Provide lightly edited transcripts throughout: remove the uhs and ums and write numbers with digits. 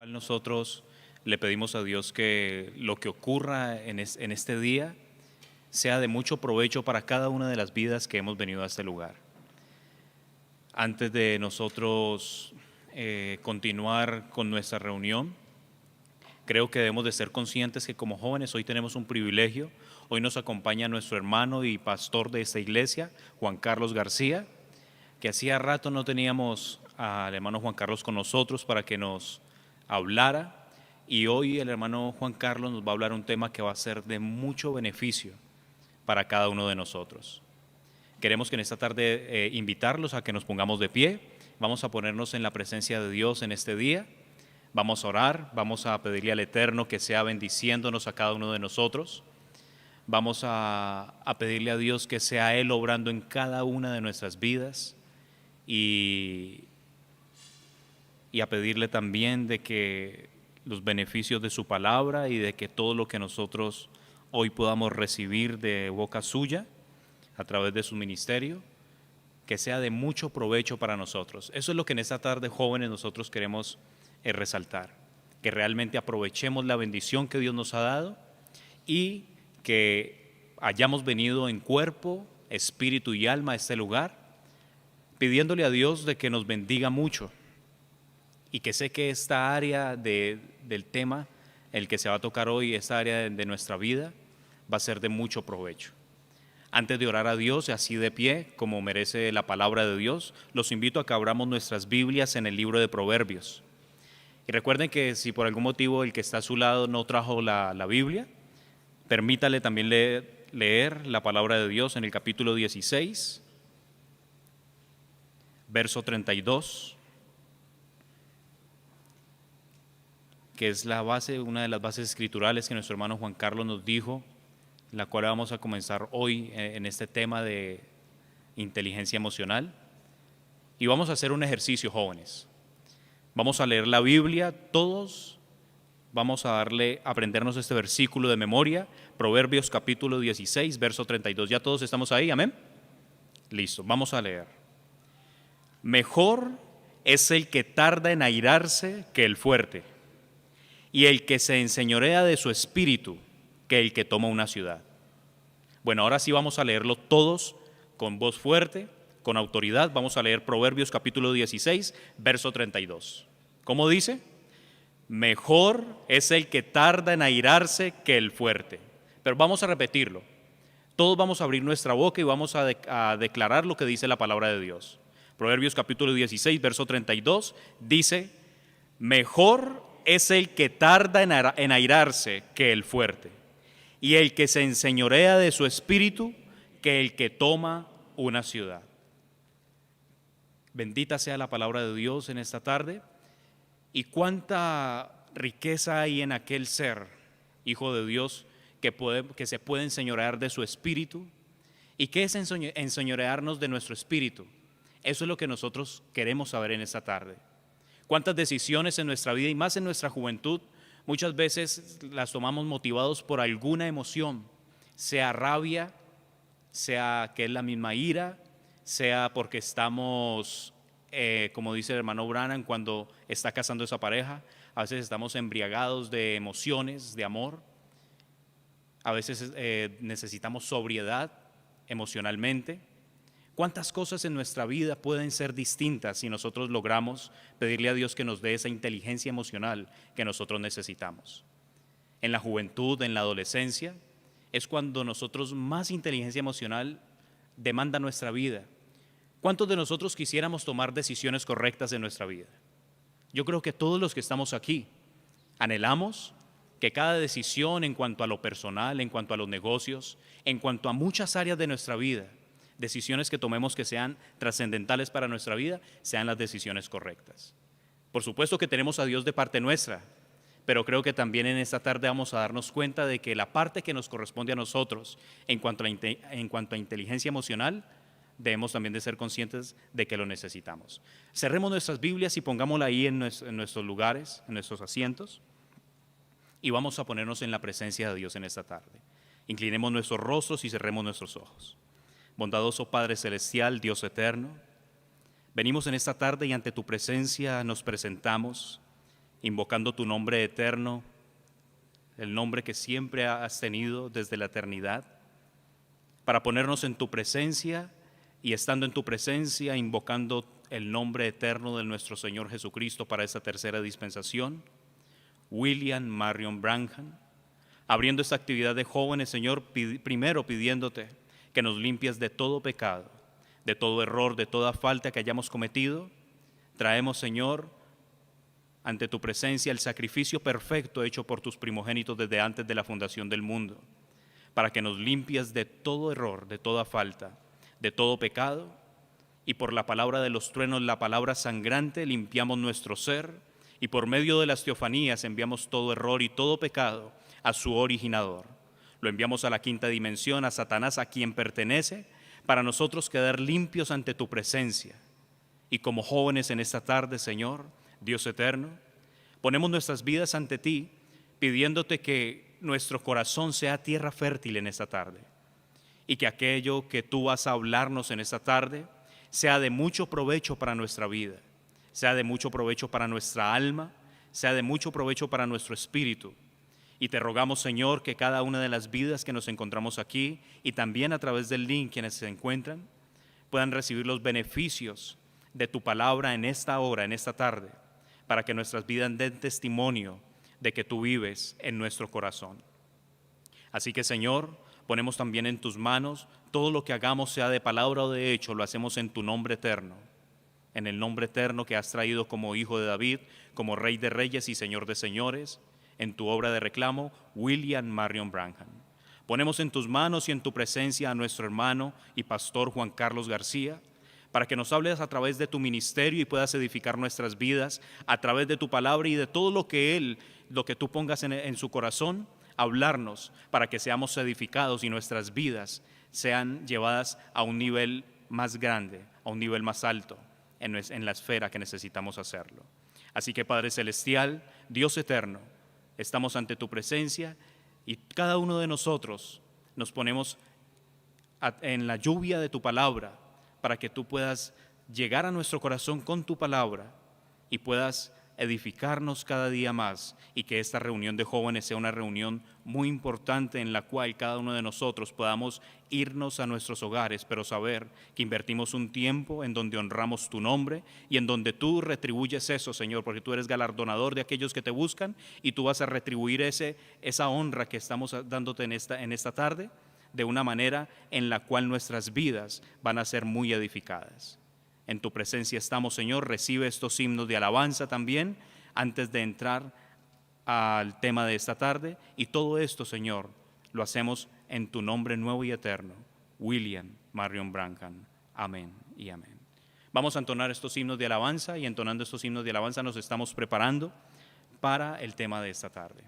Nosotros le pedimos a Dios que lo que ocurra en este día sea de mucho provecho para cada una de las vidas que hemos venido a este lugar. Antes de nosotros continuar con nuestra reunión, creo que debemos de ser conscientes que como jóvenes hoy tenemos un privilegio. Hoy nos acompaña nuestro hermano y pastor de esta iglesia, Juan Carlos García, que hacía rato no teníamos al hermano Juan Carlos con nosotros para que nos hablara, y hoy el hermano Juan Carlos nos va a hablar un tema que va a ser de mucho beneficio para cada uno de nosotros. Queremos que en esta tarde invitarlos a que nos pongamos de pie. Vamos a ponernos en la presencia de Dios en este día. Vamos a orar, vamos a pedirle al Eterno que sea bendiciéndonos a cada uno de nosotros. Vamos a pedirle a Dios que sea Él obrando en cada una de nuestras vidas y a pedirle también de que los beneficios de su palabra y de que todo lo que nosotros hoy podamos recibir de boca suya a través de su ministerio, que sea de mucho provecho para nosotros. Eso es lo que en esta tarde, jóvenes, nosotros queremos resaltar, que realmente aprovechemos la bendición que Dios nos ha dado y que hayamos venido en cuerpo, espíritu y alma a este lugar, pidiéndole a Dios de que nos bendiga mucho, y que sé que esta área del tema, el que se va a tocar hoy, esta área de nuestra vida, va a ser de mucho provecho. Antes de orar a Dios, así de pie, como merece la palabra de Dios, los invito a que abramos nuestras Biblias en el libro de Proverbios. Y recuerden que si por algún motivo el que está a su lado no trajo la Biblia, permítale también leer la palabra de Dios en el capítulo 16, verso 32, que es la base, una de las bases escriturales que nuestro hermano Juan Carlos nos dijo, la cual vamos a comenzar hoy en este tema de inteligencia emocional. Y vamos a hacer un ejercicio, jóvenes. Vamos a leer la Biblia, todos vamos a aprendernos este versículo de memoria, Proverbios capítulo 16, verso 32. ¿Ya todos estamos ahí? ¿Amén? Listo, vamos a leer. Mejor es el que tarda en airarse que el fuerte, y el que se enseñorea de su espíritu que el que toma una ciudad. Bueno, ahora sí vamos a leerlo todos con voz fuerte, con autoridad. Vamos a leer Proverbios capítulo 16, verso 32. ¿Cómo dice? Mejor es el que tarda en airarse que el fuerte. Pero vamos a repetirlo. Todos vamos a abrir nuestra boca y vamos a declarar lo que dice la palabra de Dios. Proverbios capítulo 16, verso 32 dice: mejor es el que tarda en airarse que el fuerte, y el que se enseñorea de su espíritu que el que toma una ciudad. Bendita sea la palabra de Dios en esta tarde. Y cuánta riqueza hay en aquel ser, hijo de Dios, que se puede enseñorear de su espíritu. ¿Y qué es enseñorearnos de nuestro espíritu? Eso es lo que nosotros queremos saber en esta tarde. Cuántas decisiones en nuestra vida y más en nuestra juventud muchas veces las tomamos motivados por alguna emoción, sea rabia, sea que es la misma ira, sea porque estamos, como dice el hermano Branham cuando está casando esa pareja, a veces estamos embriagados de emociones, de amor, a veces necesitamos sobriedad emocionalmente. ¿Cuántas cosas en nuestra vida pueden ser distintas si nosotros logramos pedirle a Dios que nos dé esa inteligencia emocional que nosotros necesitamos? En la juventud, en la adolescencia, es cuando nosotros más inteligencia emocional demanda nuestra vida. ¿Cuántos de nosotros quisiéramos tomar decisiones correctas en nuestra vida? Yo creo que todos los que estamos aquí anhelamos que cada decisión en cuanto a lo personal, en cuanto a los negocios, en cuanto a muchas áreas de nuestra vida, decisiones que tomemos que sean trascendentales para nuestra vida, sean las decisiones correctas. Por supuesto que tenemos a Dios de parte nuestra, pero creo que también en esta tarde vamos a darnos cuenta de que la parte que nos corresponde a nosotros en cuanto a inteligencia emocional, debemos también de ser conscientes de que lo necesitamos. Cerremos nuestras Biblias y pongámosla ahí en nuestros lugares, en nuestros asientos, y vamos a ponernos en la presencia de Dios en esta tarde. Inclinemos nuestros rostros y cerremos nuestros ojos. Bondadoso Padre Celestial, Dios eterno, venimos en esta tarde y ante tu presencia nos presentamos invocando tu nombre eterno, el nombre que siempre has tenido desde la eternidad, para ponernos en tu presencia y estando en tu presencia, invocando el nombre eterno de nuestro Señor Jesucristo para esta tercera dispensación, William Marion Branham, abriendo esta actividad de jóvenes, Señor, primero pidiéndote que nos limpies de todo pecado, de todo error, de toda falta que hayamos cometido. Traemos, Señor, ante tu presencia el sacrificio perfecto hecho por tus primogénitos desde antes de la fundación del mundo, para que nos limpies de todo error, de toda falta, de todo pecado, y por la palabra de los truenos, la palabra sangrante, limpiamos nuestro ser, y por medio de las teofanías enviamos todo error y todo pecado a su originador. Lo enviamos a la quinta dimensión, a Satanás, a quien pertenece, para nosotros quedar limpios ante tu presencia. Y como jóvenes en esta tarde, Señor, Dios eterno, ponemos nuestras vidas ante ti, pidiéndote que nuestro corazón sea tierra fértil en esta tarde, y que aquello que tú vas a hablarnos en esta tarde sea de mucho provecho para nuestra vida, sea de mucho provecho para nuestra alma, sea de mucho provecho para nuestro espíritu. Y te rogamos, Señor, que cada una de las vidas que nos encontramos aquí y también a través del link quienes se encuentran puedan recibir los beneficios de tu palabra en esta hora, en esta tarde, para que nuestras vidas den testimonio de que tú vives en nuestro corazón. Así que, Señor, ponemos también en tus manos todo lo que hagamos, sea de palabra o de hecho, lo hacemos en tu nombre eterno, en el nombre eterno que has traído como hijo de David, como rey de reyes y señor de señores, en tu obra de reclamo, William Marion Branham. Ponemos en tus manos y en tu presencia a nuestro hermano y pastor Juan Carlos García, para que nos hables a través de tu ministerio y puedas edificar nuestras vidas a través de tu palabra y de todo lo que tú pongas en su corazón, hablarnos para que seamos edificados y nuestras vidas sean llevadas a un nivel más grande, a un nivel más alto en la esfera que necesitamos hacerlo. Así que, Padre Celestial, Dios eterno, estamos ante tu presencia y cada uno de nosotros nos ponemos en la lluvia de tu palabra, para que tú puedas llegar a nuestro corazón con tu palabra y puedas edificarnos cada día más, y que esta reunión de jóvenes sea una reunión muy importante en la cual cada uno de nosotros podamos irnos a nuestros hogares, pero saber que invertimos un tiempo en donde honramos tu nombre y en donde tú retribuyes eso, Señor, porque tú eres galardonador de aquellos que te buscan y tú vas a retribuir esa honra que estamos dándote en esta tarde, de una manera en la cual nuestras vidas van a ser muy edificadas. En tu presencia estamos, Señor. Recibe estos himnos de alabanza también antes de entrar al tema de esta tarde. Y todo esto, Señor, lo hacemos en tu nombre nuevo y eterno, William Marion Branham. Amén y amén. Vamos a entonar estos himnos de alabanza, y entonando estos himnos de alabanza nos estamos preparando para el tema de esta tarde.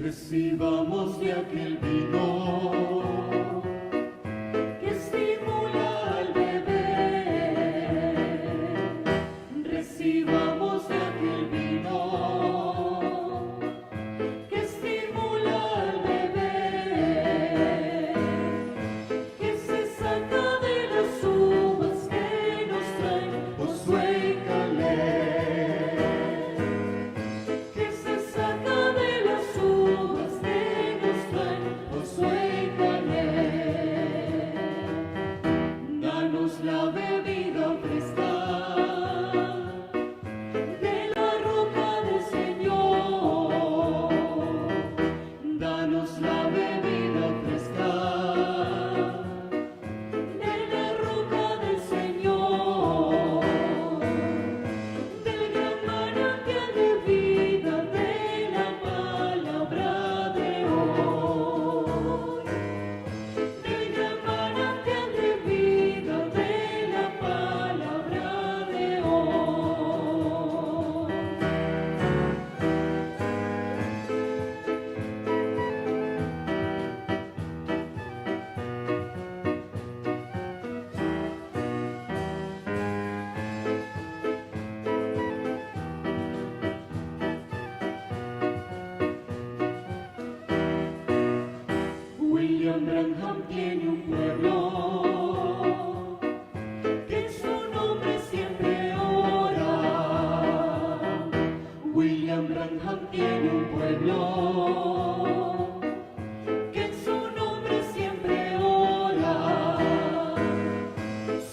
Recibamos de aquel vino que estimula al beber. Recibamos de aquel vino que estimula al beber, que se saca de las uvas que nos traen Josué y Caleb, que se saca de las uvas que nos traen Josué William Branham tiene un pueblo que en su nombre siempre ora. William Branham tiene un pueblo que en su nombre siempre ora.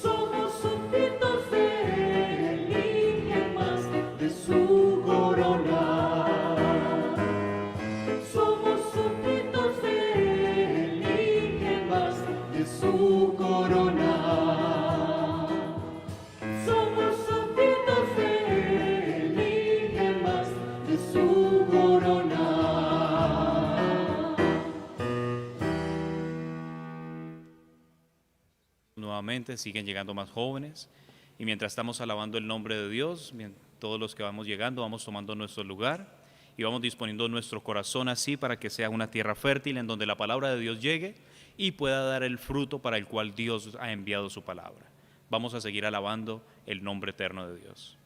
Somos súbditos de él y gemas de su corona. Somos súbditos de él y gemas de su corona. Somos súbditos de él y gemas de su corona. Nuevamente siguen llegando más jóvenes y mientras estamos alabando el nombre de Dios, todos los que vamos llegando vamos tomando nuestro lugar y vamos disponiendo nuestro corazón así para que sea una tierra fértil en donde la palabra de Dios llegue y pueda dar el fruto para el cual Dios ha enviado su palabra. Vamos a seguir alabando el nombre eterno de Dios.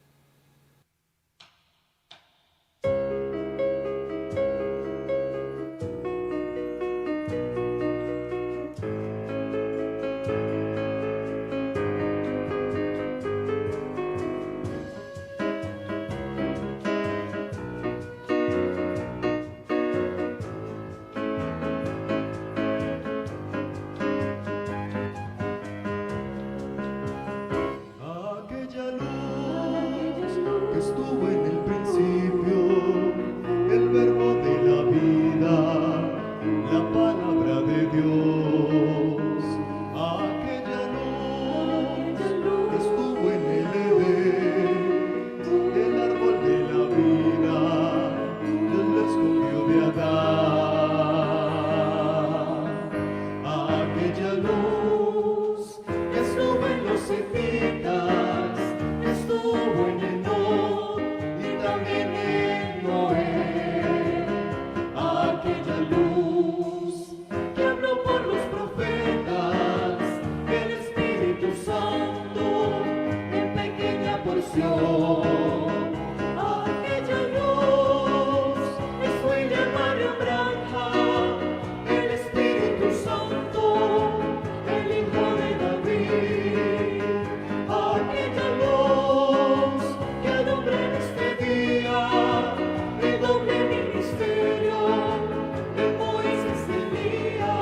Aquella luz que estuvo en el principio, el verbo de la vida, la palabra de Dios. Aquella luz que estuvo en el Edén, el árbol de la vida, Dios lo escogió de Adán. Aquella luz que estuvo en los Semitas, que estuvo en Enoc y también en Noé. Aquella luz que habló por los profetas, el Espíritu Santo en pequeña porción. Aquella luz es William Marion Branham, el Espíritu Santo, el Hijo de David. Aquella luz que alumbra en este día el doble ministerio de Moisés y Elías.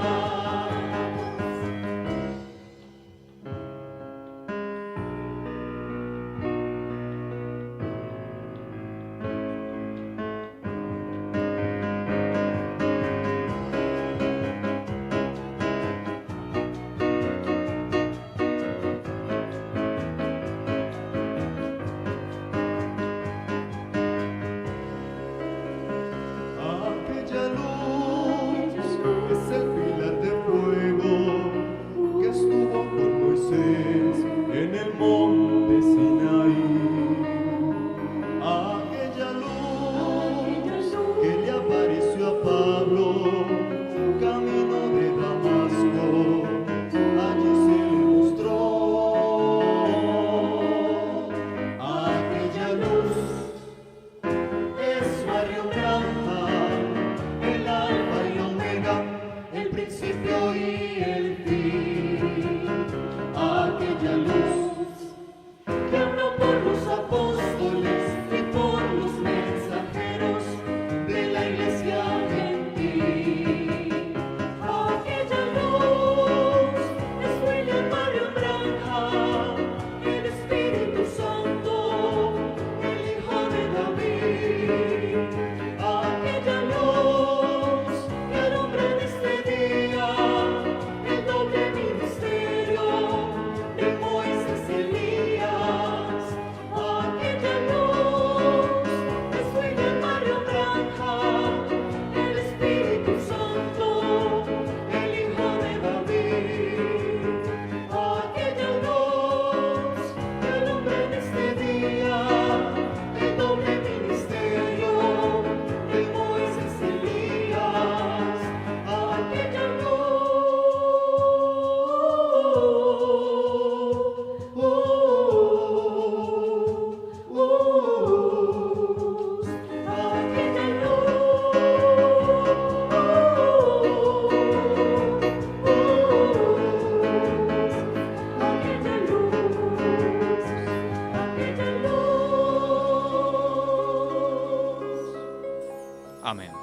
Amén.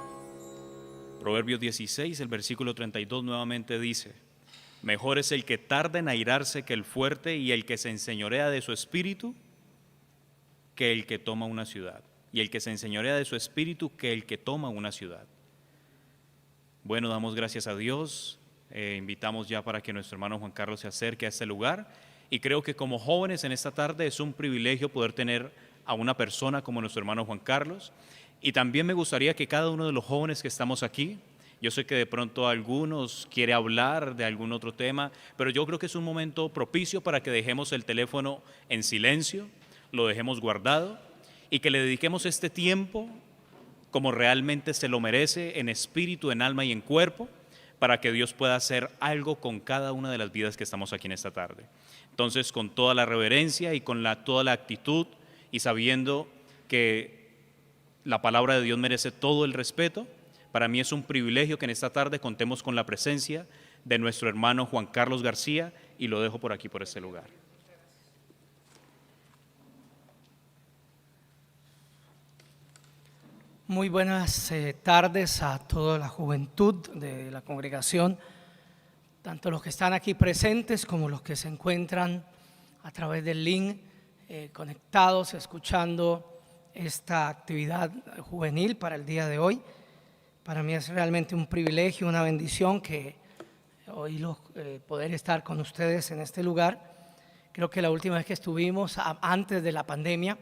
Proverbios 16, el versículo 32 nuevamente dice: mejor es el que tarda en airarse que el fuerte, y el que se enseñorea de su espíritu que el que toma una ciudad. Y el que se enseñorea de su espíritu que el que toma una ciudad. Bueno, damos gracias a Dios. Invitamos ya para que nuestro hermano Juan Carlos se acerque a este lugar. Y creo que como jóvenes en esta tarde es un privilegio poder tener a una persona como nuestro hermano Juan Carlos. Y también me gustaría que cada uno de los jóvenes que estamos aquí, yo sé que de pronto algunos quiere hablar de algún otro tema, pero yo creo que es un momento propicio para que dejemos el teléfono en silencio, lo dejemos guardado y que le dediquemos este tiempo como realmente se lo merece, en espíritu, en alma y en cuerpo, para que Dios pueda hacer algo con cada una de las vidas que estamos aquí en esta tarde. Entonces, con toda la reverencia y con toda la actitud y sabiendo que la palabra de Dios merece todo el respeto, para mí es un privilegio que en esta tarde contemos con la presencia de nuestro hermano Juan Carlos García, y lo dejo por aquí, por este lugar. Muy buenas tardes a toda la juventud de la congregación, tanto los que están aquí presentes como los que se encuentran a través del link conectados, escuchando esta actividad juvenil para el día de hoy. Para mí es realmente un privilegio, una bendición que hoy poder estar con ustedes en este lugar. Creo que la última vez que estuvimos antes de la pandemia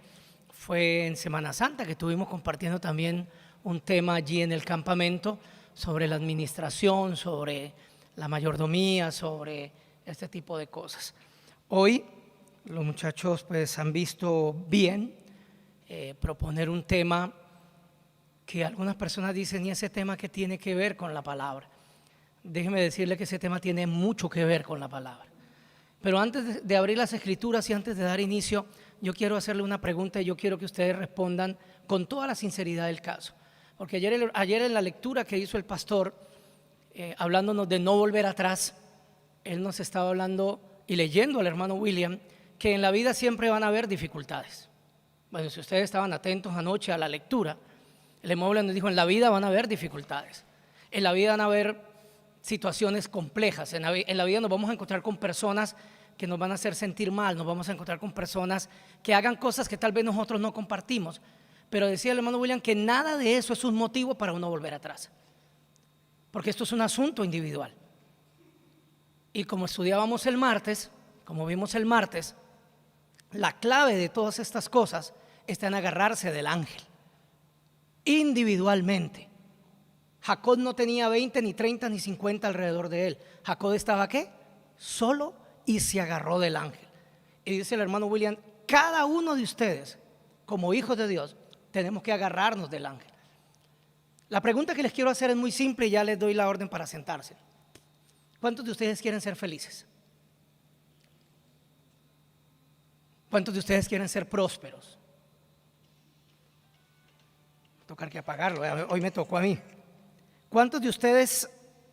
fue en Semana Santa, que estuvimos compartiendo también un tema allí en el campamento sobre la administración, sobre la mayordomía, sobre este tipo de cosas. Hoy los muchachos pues han visto bien proponer un tema que algunas personas dicen: ¿y ese tema qué tiene que ver con la palabra? Déjeme decirle que ese tema tiene mucho que ver con la palabra. Pero antes de abrir las escrituras y antes de dar inicio, yo quiero hacerle una pregunta y yo quiero que ustedes respondan con toda la sinceridad del caso. Porque ayer en la lectura que hizo el pastor, hablándonos de no volver atrás, él nos estaba hablando y leyendo al hermano William que en la vida siempre van a haber dificultades. Bueno, si ustedes estaban atentos anoche a la lectura, el hermano William nos dijo: en la vida van a haber dificultades, en la vida van a haber situaciones complejas, en la vida nos vamos a encontrar con personas que nos van a hacer sentir mal, nos vamos a encontrar con personas que hagan cosas que tal vez nosotros no compartimos, pero decía el hermano William que nada de eso es un motivo para uno volver atrás, porque esto es un asunto individual. Y como estudiábamos el martes, como vimos el martes, la clave de todas estas cosas está en agarrarse del ángel individualmente. Jacob no tenía 20, ni 30, ni 50 alrededor de él. Jacob estaba ¿qué? Solo, y se agarró del ángel. Y dice el hermano William: cada uno de ustedes, como hijos de Dios, tenemos que agarrarnos del ángel. La pregunta que les quiero hacer es muy simple y ya les doy la orden para sentarse. ¿Cuántos de ustedes quieren ser felices? ¿Cuántos de ustedes quieren ser prósperos? Tocar que apagarlo, hoy me tocó a mí. ¿Cuántos de ustedes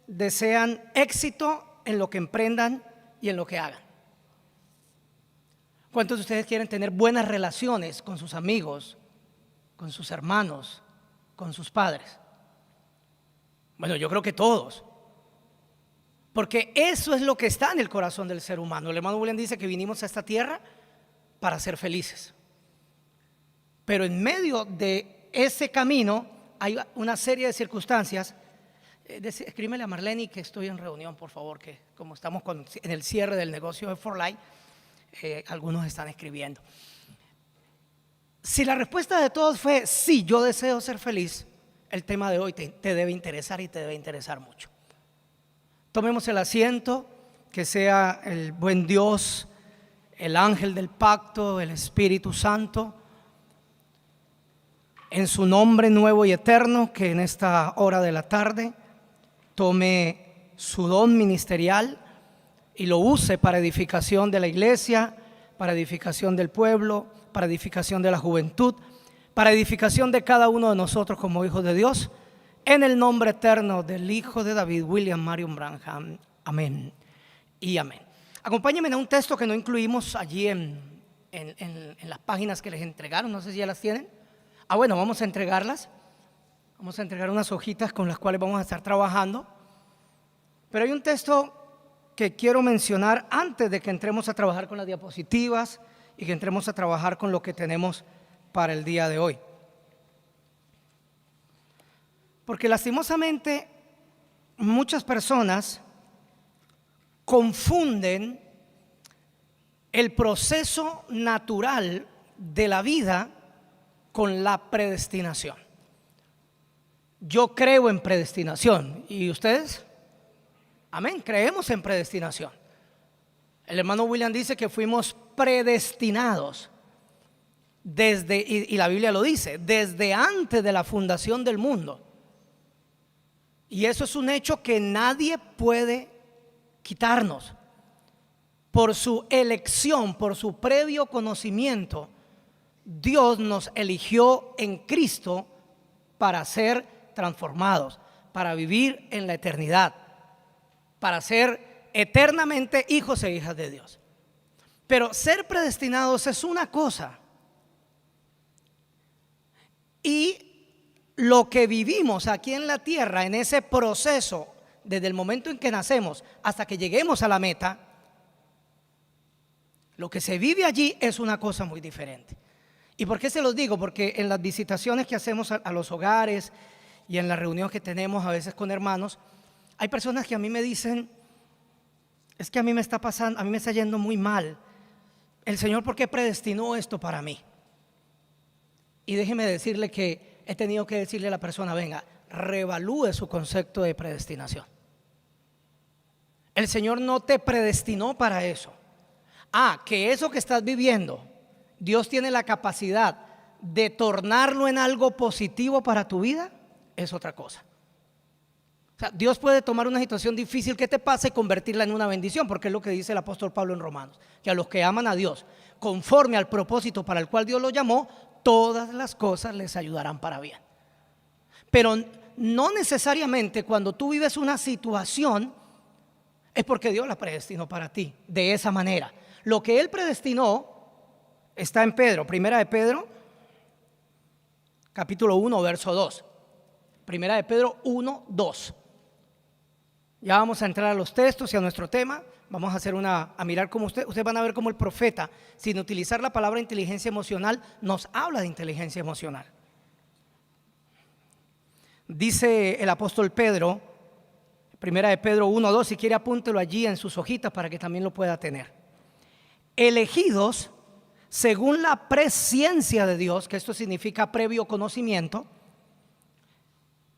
desean éxito en lo que emprendan y en lo que hagan? ¿Cuántos de ustedes quieren tener buenas relaciones con sus amigos, con sus hermanos, con sus padres? Bueno, yo creo que todos, porque eso es lo que está en el corazón del ser humano. El hermano William dice que vinimos a esta tierra para ser felices, pero en medio de ese camino hay una serie de circunstancias. Escríbele a Marlene que estoy en reunión, por favor, que como estamos en el cierre del negocio de For Life, algunos están escribiendo. Si la respuesta de todos fue sí, yo deseo ser feliz, el tema de hoy te debe interesar y te debe interesar mucho. Tomemos el asiento, que sea el buen Dios, el ángel del pacto, el Espíritu Santo, en su nombre nuevo y eterno, que en esta hora de la tarde tome su don ministerial y lo use para edificación de la iglesia, para edificación del pueblo, para edificación de la juventud, para edificación de cada uno de nosotros como hijos de Dios, en el nombre eterno del Hijo de David, William Marion Branham. Amén y amén. Acompáñenme a un texto que no incluimos allí en las páginas que les entregaron. No sé si ya las tienen. Bueno, vamos a entregarlas. Vamos a entregar unas hojitas con las cuales vamos a estar trabajando. Pero hay un texto que quiero mencionar antes de que entremos a trabajar con las diapositivas y que entremos a trabajar con lo que tenemos para el día de hoy. Porque lastimosamente muchas personas confunden el proceso natural de la vida con la predestinación. Yo creo en predestinación. ¿Y ustedes? Amén, creemos en predestinación. El hermano William dice que fuimos predestinados desde, y la Biblia lo dice, desde antes de la fundación del mundo. Y eso es un hecho que nadie puede quitarnos. Por su elección, por su previo conocimiento, Dios nos eligió en Cristo para ser transformados, para vivir en la eternidad, para ser eternamente hijos e hijas de Dios. Pero ser predestinados es una cosa, y lo que vivimos aquí en la tierra, en ese proceso, desde el momento en que nacemos hasta que lleguemos a la meta, lo que se vive allí es una cosa muy diferente. ¿Y por qué se los digo? Porque en las visitaciones que hacemos a los hogares y en las reuniones que tenemos a veces con hermanos, hay personas que a mí me dicen: es que a mí me está pasando, a mí me está yendo muy mal. El Señor, ¿por qué predestinó esto para mí? Y déjeme decirle que he tenido que decirle a la persona: venga, reevalúe su concepto de predestinación. El Señor no te predestinó para eso. Que eso que estás viviendo, Dios tiene la capacidad de tornarlo en algo positivo para tu vida, es otra cosa. O sea, Dios puede tomar una situación difícil que te pasa y convertirla en una bendición, porque es lo que dice el apóstol Pablo en Romanos, que a los que aman a Dios, conforme al propósito para el cual Dios los llamó, todas las cosas les ayudarán para bien. Pero no necesariamente cuando tú vives una situación es porque Dios la predestinó para ti de esa manera. Lo que Él predestinó está en Pedro, primera de Pedro, capítulo 1, verso 2. Primera de Pedro 1, 2. Ya vamos a entrar a los textos y a nuestro tema. Vamos a mirar cómo ustedes van a ver cómo el profeta, sin utilizar la palabra inteligencia emocional, nos habla de inteligencia emocional. Dice el apóstol Pedro, primera de Pedro 1, 2, si quiere apúntelo allí en sus hojitas para que también lo pueda tener. Elegidos según la presciencia de Dios, que esto significa previo conocimiento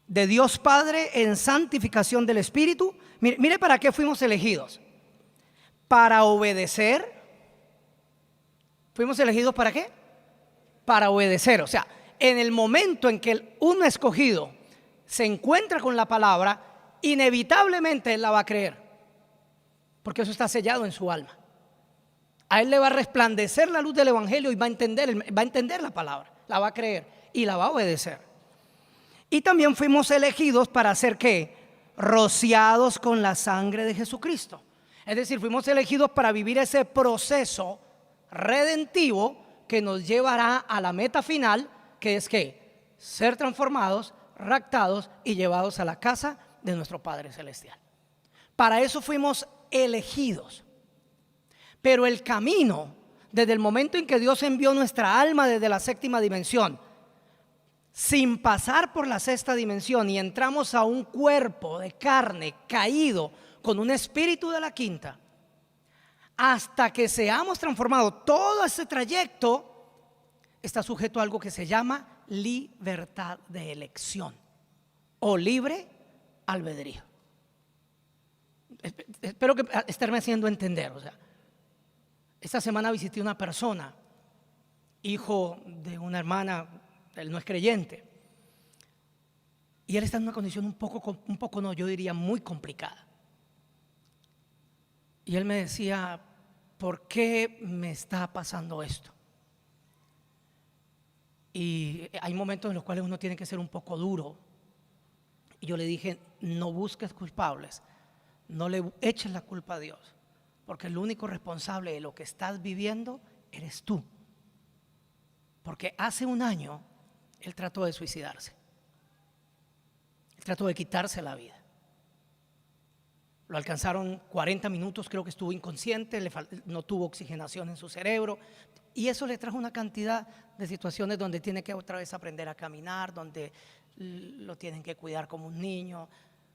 de Dios Padre en santificación del Espíritu. Mire para qué fuimos elegidos. Para obedecer. ¿Fuimos elegidos para qué? Para obedecer. O sea, en el momento en que uno escogido se encuentra con la palabra, inevitablemente él la va a creer, porque eso está sellado en su alma. A él le va a resplandecer la luz del evangelio y va a entender la palabra, la va a creer y la va a obedecer. Y también fuimos elegidos para ser ¿qué? Rociados con la sangre de Jesucristo. Es decir, fuimos elegidos para vivir ese proceso redentivo que nos llevará a la meta final, que es ¿qué? Ser transformados, raptados y llevados a la casa de nuestro Padre Celestial. Para eso fuimos elegidos. Pero el camino, desde el momento en que Dios envió nuestra alma desde la séptima dimensión, sin pasar por la sexta dimensión, y entramos a un cuerpo de carne caído con un espíritu de la quinta, hasta que seamos transformados, todo ese trayecto está sujeto a algo que se llama libertad de elección o libre albedrío. Espero que estarme haciendo entender. O sea, esta semana visité una persona, hijo de una hermana, él no es creyente, y él está en una condición un poco no, yo diría muy complicada. Y él me decía: ¿por qué me está pasando esto? Y hay momentos en los cuales uno tiene que ser un poco duro. Y yo le dije: no busques culpables, no le eches la culpa a Dios, porque el único responsable de lo que estás viviendo eres tú. Porque hace un año él trató de suicidarse. trató de quitarse la vida. Lo alcanzaron 40 minutos, creo que estuvo inconsciente, no tuvo oxigenación en su cerebro. Y eso le trajo una cantidad de situaciones donde tiene que otra vez aprender a caminar, donde lo tienen que cuidar como un niño.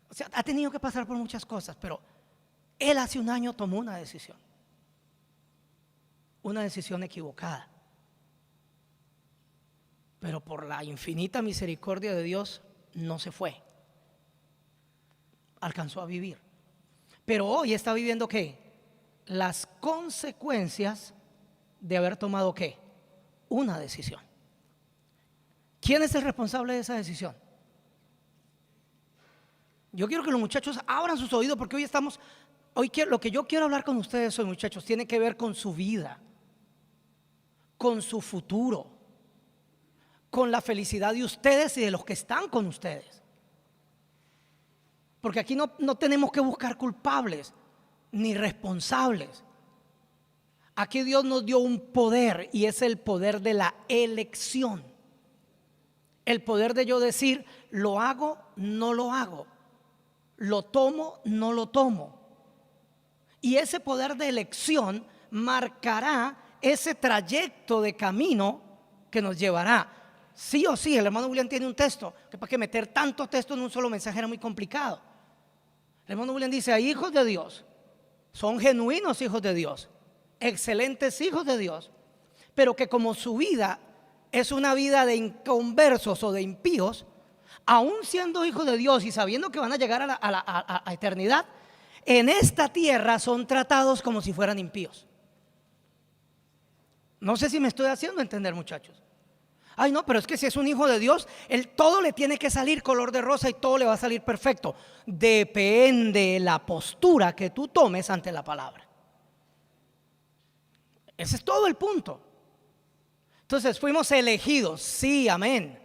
O sea, ha tenido que pasar por muchas cosas, pero él hace un año tomó una decisión equivocada. Pero por la infinita misericordia de Dios no se fue. Alcanzó a vivir. Pero hoy está viviendo ¿qué? Las consecuencias de haber tomado ¿qué? Una decisión. ¿Quién es el responsable de esa decisión? Yo quiero que los muchachos abran sus oídos porque lo que yo quiero hablar con ustedes hoy, muchachos, tiene que ver con su vida, con su futuro, con la felicidad de ustedes y de los que están con ustedes. Porque aquí no tenemos que buscar culpables ni responsables. Aquí Dios nos dio un poder y es el poder de la elección. El poder de yo decir, lo hago, no lo hago, lo tomo, no lo tomo. Y ese poder de elección marcará ese trayecto de camino que nos llevará. Sí o sí, el hermano William tiene un texto, que para que meter tanto texto en un solo mensaje era muy complicado. El hermano William dice, hay hijos de Dios, son genuinos hijos de Dios, excelentes hijos de Dios, pero que como su vida es una vida de inconversos o de impíos, aún siendo hijos de Dios y sabiendo que van a llegar a la eternidad, en esta tierra son tratados como si fueran impíos. No sé si me estoy haciendo entender, muchachos. Ay, no, pero es que si es un hijo de Dios, todo le tiene que salir color de rosa y todo le va a salir perfecto. Depende de la postura que tú tomes ante la palabra. Ese es todo el punto. Entonces fuimos elegidos, sí, amén.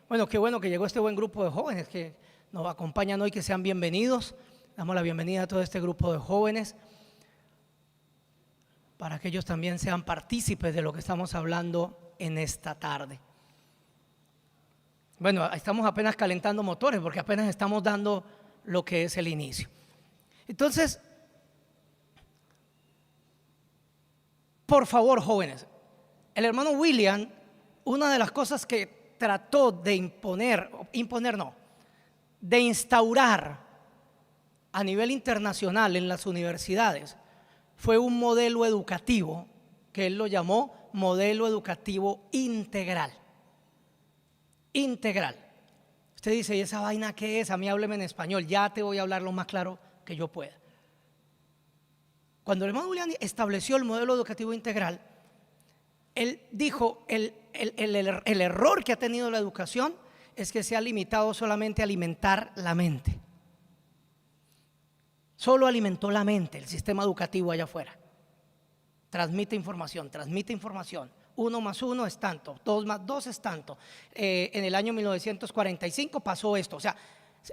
Bueno, qué bueno que llegó este buen grupo de jóvenes que nos acompañan hoy, que sean bienvenidos. Damos la bienvenida a todo este grupo de jóvenes para que ellos también sean partícipes de lo que estamos hablando en esta tarde. Bueno, estamos apenas calentando motores porque apenas estamos dando lo que es el inicio. Entonces, por favor, jóvenes, el hermano William, una de las cosas que trató de de instaurar a nivel internacional en las universidades fue un modelo educativo que él lo llamó modelo educativo integral. Integral. Usted dice, ¿y esa vaina qué es? A mí hábleme en español, ya te voy a hablar lo más claro que yo pueda. Cuando el hermano William estableció el modelo educativo integral, él dijo, el error que ha tenido la educación es que se ha limitado solamente a alimentar la mente. Solo alimentó la mente, el sistema educativo allá afuera. Transmite información. 1 más 1 es tanto, 2 más 2 es tanto. En el año 1945 pasó esto. O sea,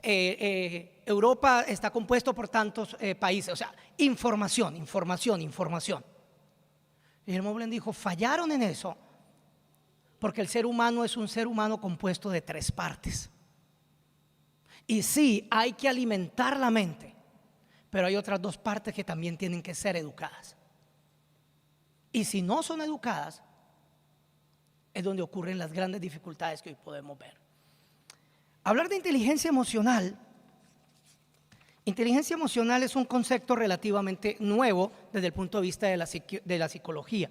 Europa está compuesto por tantos países. O sea, información. Y el hermano William dijo, fallaron en eso porque el ser humano es un ser humano compuesto de 3 partes. Y sí, hay que alimentar la mente, pero hay otras 2 partes que también tienen que ser educadas. Y si no son educadas, es donde ocurren las grandes dificultades que hoy podemos ver. Hablar de inteligencia emocional es un concepto relativamente nuevo desde el punto de vista de la psicología.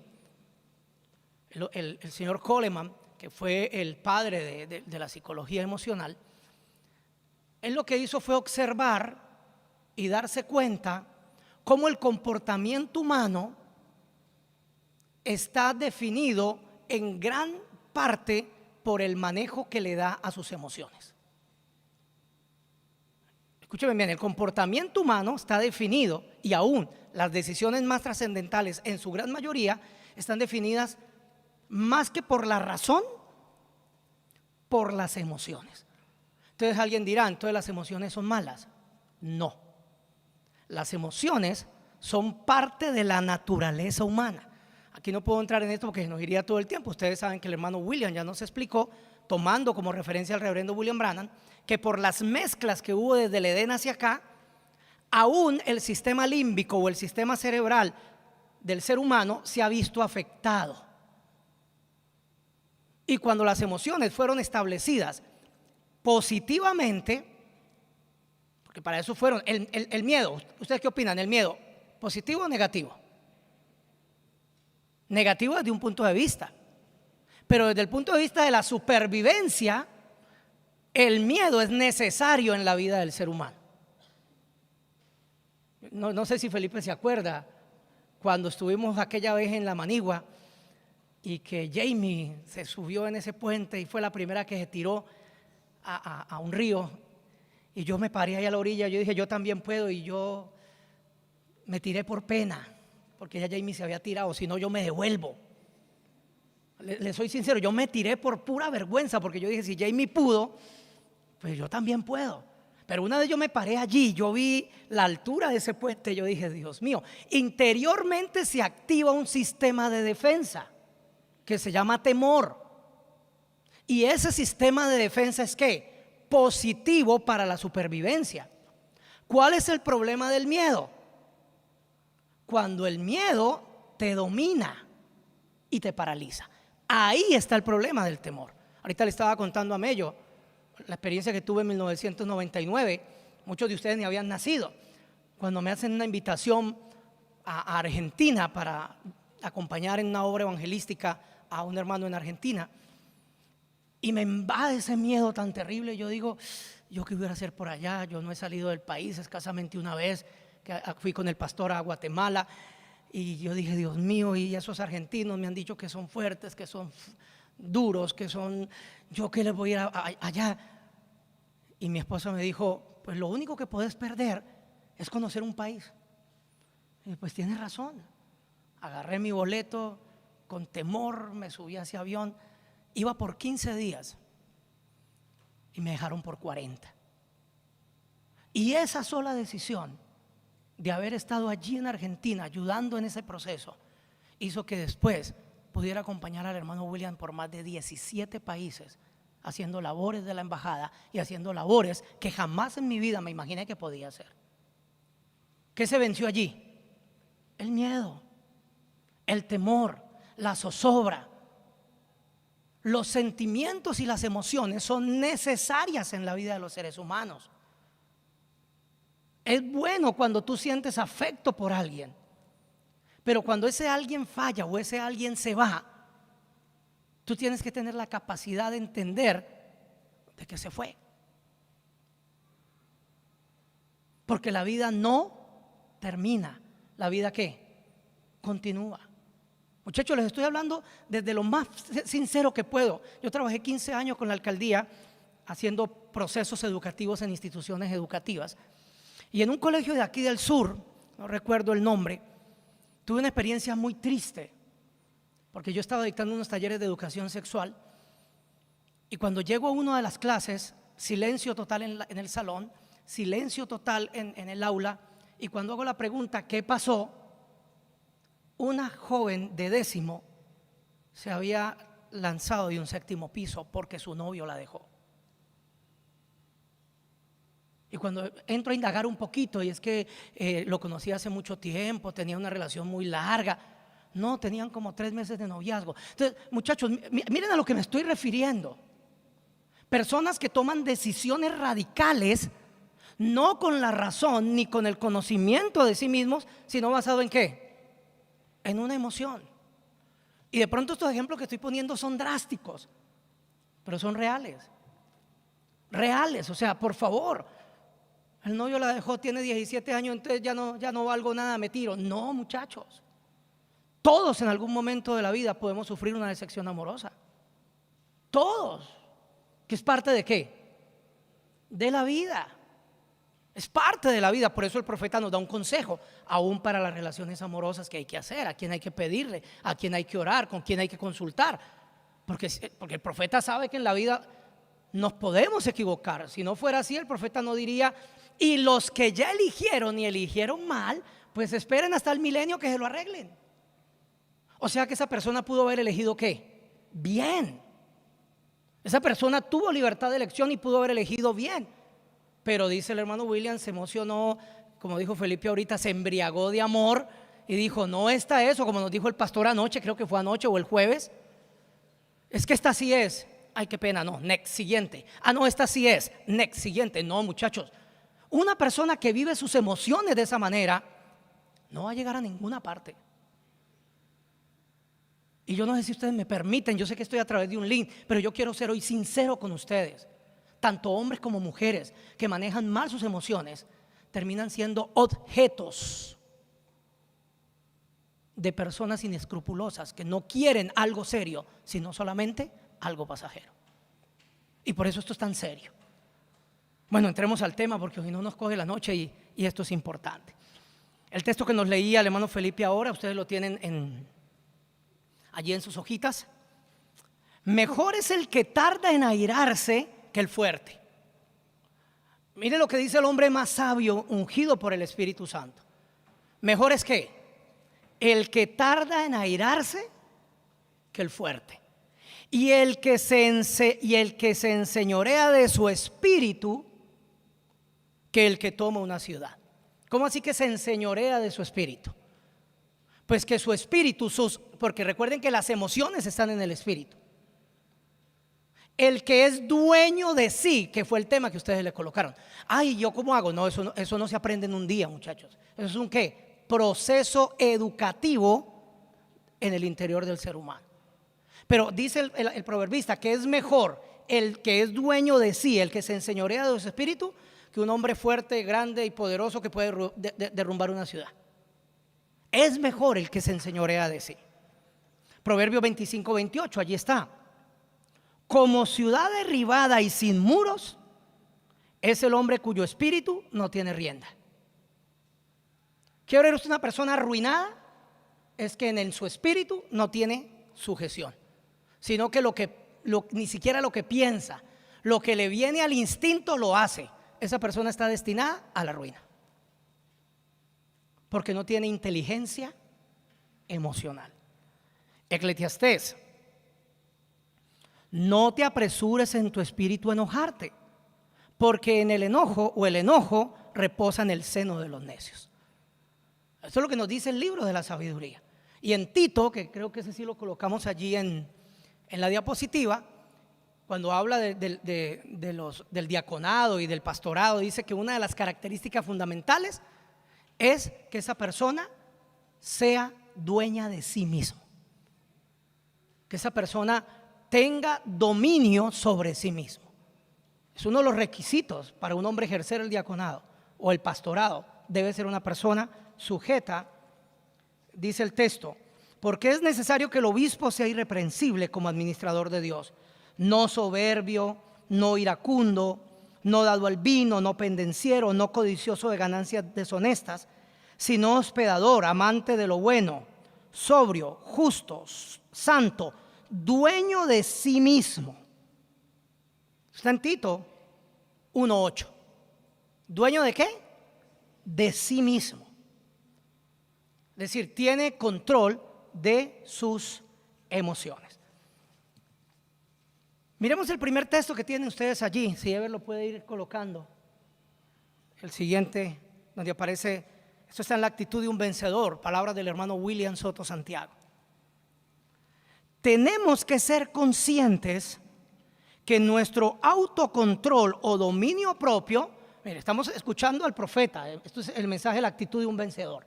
El señor Coleman, que fue el padre de la psicología emocional, él lo que hizo fue observar y darse cuenta cómo el comportamiento humano está definido en gran parte por el manejo que le da a sus emociones. Escúcheme bien, el comportamiento humano está definido, y aún las decisiones más trascendentales en su gran mayoría están definidas más que por la razón, por las emociones. Entonces alguien dirá, entonces las emociones son malas. No, las emociones son parte de la naturaleza humana. Aquí no puedo entrar en esto porque nos iría todo el tiempo. Ustedes saben que el hermano William ya nos explicó tomando como referencia al reverendo William Branham, que por las mezclas que hubo desde el Edén hacia acá, aún el sistema límbico o el sistema cerebral del ser humano se ha visto afectado. Y cuando las emociones fueron establecidas positivamente, porque para eso fueron, el miedo, ¿ustedes qué opinan? ¿El miedo positivo o negativo? Negativo desde un punto de vista, pero desde el punto de vista de la supervivencia, el miedo es necesario en la vida del ser humano. No sé si Felipe se acuerda cuando estuvimos aquella vez en La Manigua y que Jamie se subió en ese puente y fue la primera que se tiró a un río, y yo me paré ahí a la orilla. Yo dije, yo también puedo, y yo me tiré por pena, porque ya Jamie se había tirado, si no yo me devuelvo. Le soy sincero, yo me tiré por pura vergüenza, porque yo dije, si Jamie pudo, pues yo también puedo. Pero una vez yo me paré allí, yo vi la altura de ese puente, yo dije, Dios mío, interiormente se activa un sistema de defensa que se llama temor. Y ese sistema de defensa es ¿qué? Positivo para la supervivencia. ¿Cuál es el problema del miedo? Cuando el miedo te domina y te paraliza. Ahí está el problema del temor. Ahorita le estaba contando a Mello la experiencia que tuve en 1999. Muchos de ustedes ni habían nacido. Cuando me hacen una invitación a Argentina para acompañar en una obra evangelística a un hermano en Argentina, y me invade ese miedo tan terrible. Yo digo, ¿yo qué voy a hacer por allá? Yo no he salido del país escasamente una vez, que fui con el pastor a Guatemala, y yo dije, Dios mío, y esos argentinos me han dicho que son fuertes, que son duros, que son, ¿yo qué les voy a ir allá? Y mi esposa me dijo, pues lo único que puedes perder es conocer un país. Y pues tienes razón. Agarré mi boleto con temor, me subí a ese avión, iba por 15 días y me dejaron por 40. Y esa sola decisión de haber estado allí en Argentina ayudando en ese proceso hizo que después pudiera acompañar al hermano William por más de 17 países, haciendo labores de la embajada y haciendo labores que jamás en mi vida me imaginé que podía hacer. ¿Qué se venció allí? El miedo, el temor, la zozobra. Los sentimientos y las emociones son necesarias en la vida de los seres humanos. Es bueno cuando tú sientes afecto por alguien, pero cuando ese alguien falla o ese alguien se va, tú tienes que tener la capacidad de entender de que se fue. Porque la vida no termina. ¿La vida qué? Continúa. Muchachos, les estoy hablando desde lo más sincero que puedo. Yo trabajé 15 años con la alcaldía haciendo procesos educativos en instituciones educativas. Y en un colegio de aquí del sur, no recuerdo el nombre, tuve una experiencia muy triste, porque yo estaba dictando unos talleres de educación sexual, y cuando llego a una de las clases, silencio total en el salón, silencio total en el aula, y cuando hago la pregunta, ¿qué pasó?, una joven de 10º se había lanzado de un 7º piso porque su novio la dejó. Y cuando entro a indagar un poquito, y es que lo conocí hace mucho tiempo, tenía una relación muy larga. No, tenían como 3 meses de noviazgo. Entonces, muchachos, miren a lo que me estoy refiriendo. Personas que toman decisiones radicales, no con la razón ni con el conocimiento de sí mismos, sino basado en ¿qué? En una emoción. Y de pronto estos ejemplos que estoy poniendo son drásticos, pero son reales. Reales, o sea, por favor. El novio la dejó, tiene 17 años, entonces ya no valgo nada, me tiro. No, muchachos. Todos en algún momento de la vida podemos sufrir una decepción amorosa. Todos. ¿Que es parte de qué? De la vida. Es parte de la vida. Por eso el profeta nos da un consejo, aún para las relaciones amorosas, que hay que hacer, a quién hay que pedirle, a quién hay que orar, con quién hay que consultar. Porque el profeta sabe que en la vida nos podemos equivocar. Si no fuera así, el profeta no diría, y los que ya eligieron y eligieron mal, pues esperen hasta el milenio que se lo arreglen. O sea que esa persona pudo haber elegido ¿qué? Bien. Esa persona tuvo libertad de elección y pudo haber elegido bien, pero dice el hermano William, se emocionó, como dijo Felipe ahorita, se embriagó de amor y dijo, no está eso, como nos dijo el pastor anoche, creo que fue anoche o el jueves, es que esta sí es, ay qué pena, no, next, siguiente, no, esta sí es, next, siguiente, no muchachos, una persona que vive sus emociones de esa manera no va a llegar a ninguna parte. Y yo no sé si ustedes me permiten, yo sé que estoy a través de un link, pero yo quiero ser hoy sincero con ustedes. Tanto hombres como mujeres que manejan mal sus emociones terminan siendo objetos de personas inescrupulosas que no quieren algo serio, sino solamente algo pasajero. Y por eso esto es tan serio. Bueno, entremos al tema porque hoy no nos coge la noche y esto es importante. El texto que nos leía el hermano Felipe ahora, ustedes lo tienen allí en sus hojitas. Mejor es el que tarda en airarse que el fuerte. Mire lo que dice el hombre más sabio, ungido por el Espíritu Santo. Mejor es que el que tarda en airarse que el fuerte. Y el que se enseñorea de su espíritu que el que toma una ciudad. ¿Cómo así que se enseñorea de su espíritu? Pues que su espíritu, porque recuerden que las emociones están en el espíritu. El que es dueño de sí, que fue el tema que ustedes le colocaron. Ay, ¿yo cómo hago? No, eso no se aprende en un día, muchachos. Eso es un ¿qué? Proceso educativo en el interior del ser humano. Pero dice el proverbista que es mejor el que es dueño de sí, el que se enseñorea de su espíritu, que un hombre fuerte, grande y poderoso que puede derrumbar una ciudad. Es mejor el que se enseñorea de sí. Proverbio 25-28, allí está. Como ciudad derribada y sin muros es el hombre cuyo espíritu no tiene rienda. ¿Quiere ver usted una persona arruinada? Es que en su espíritu no tiene sujeción, sino que ni siquiera lo que piensa, lo que le viene al instinto lo hace. Esa persona está destinada a la ruina, porque no tiene inteligencia emocional. Eclesiastés: no te apresures en tu espíritu a enojarte, porque en el enojo reposa en el seno de los necios. Esto es lo que nos dice el libro de la sabiduría. Y en Tito, que creo que ese sí lo colocamos allí en la diapositiva, cuando habla del diaconado y del pastorado, dice que una de las características fundamentales es que esa persona sea dueña de sí mismo, que esa persona tenga dominio sobre sí mismo. Es uno de los requisitos para un hombre ejercer el diaconado o el pastorado. Debe ser una persona sujeta, dice el texto, porque es necesario que el obispo sea irreprensible como administrador de Dios, no soberbio, no iracundo, no dado al vino, no pendenciero, no codicioso de ganancias deshonestas, sino hospedador, amante de lo bueno, sobrio, justo, santo, dueño de sí mismo. Está en Tito 1:8. ¿Dueño de qué? De sí mismo. Es decir, tiene control de sus emociones. Miremos el primer texto que tienen ustedes allí. Si Ever lo puede ir colocando. El siguiente, donde aparece, esto está en la actitud de un vencedor, palabras del hermano William Soto Santiago. Tenemos que ser conscientes que nuestro autocontrol o dominio propio, mire, estamos escuchando al profeta, esto es el mensaje de la actitud de un vencedor.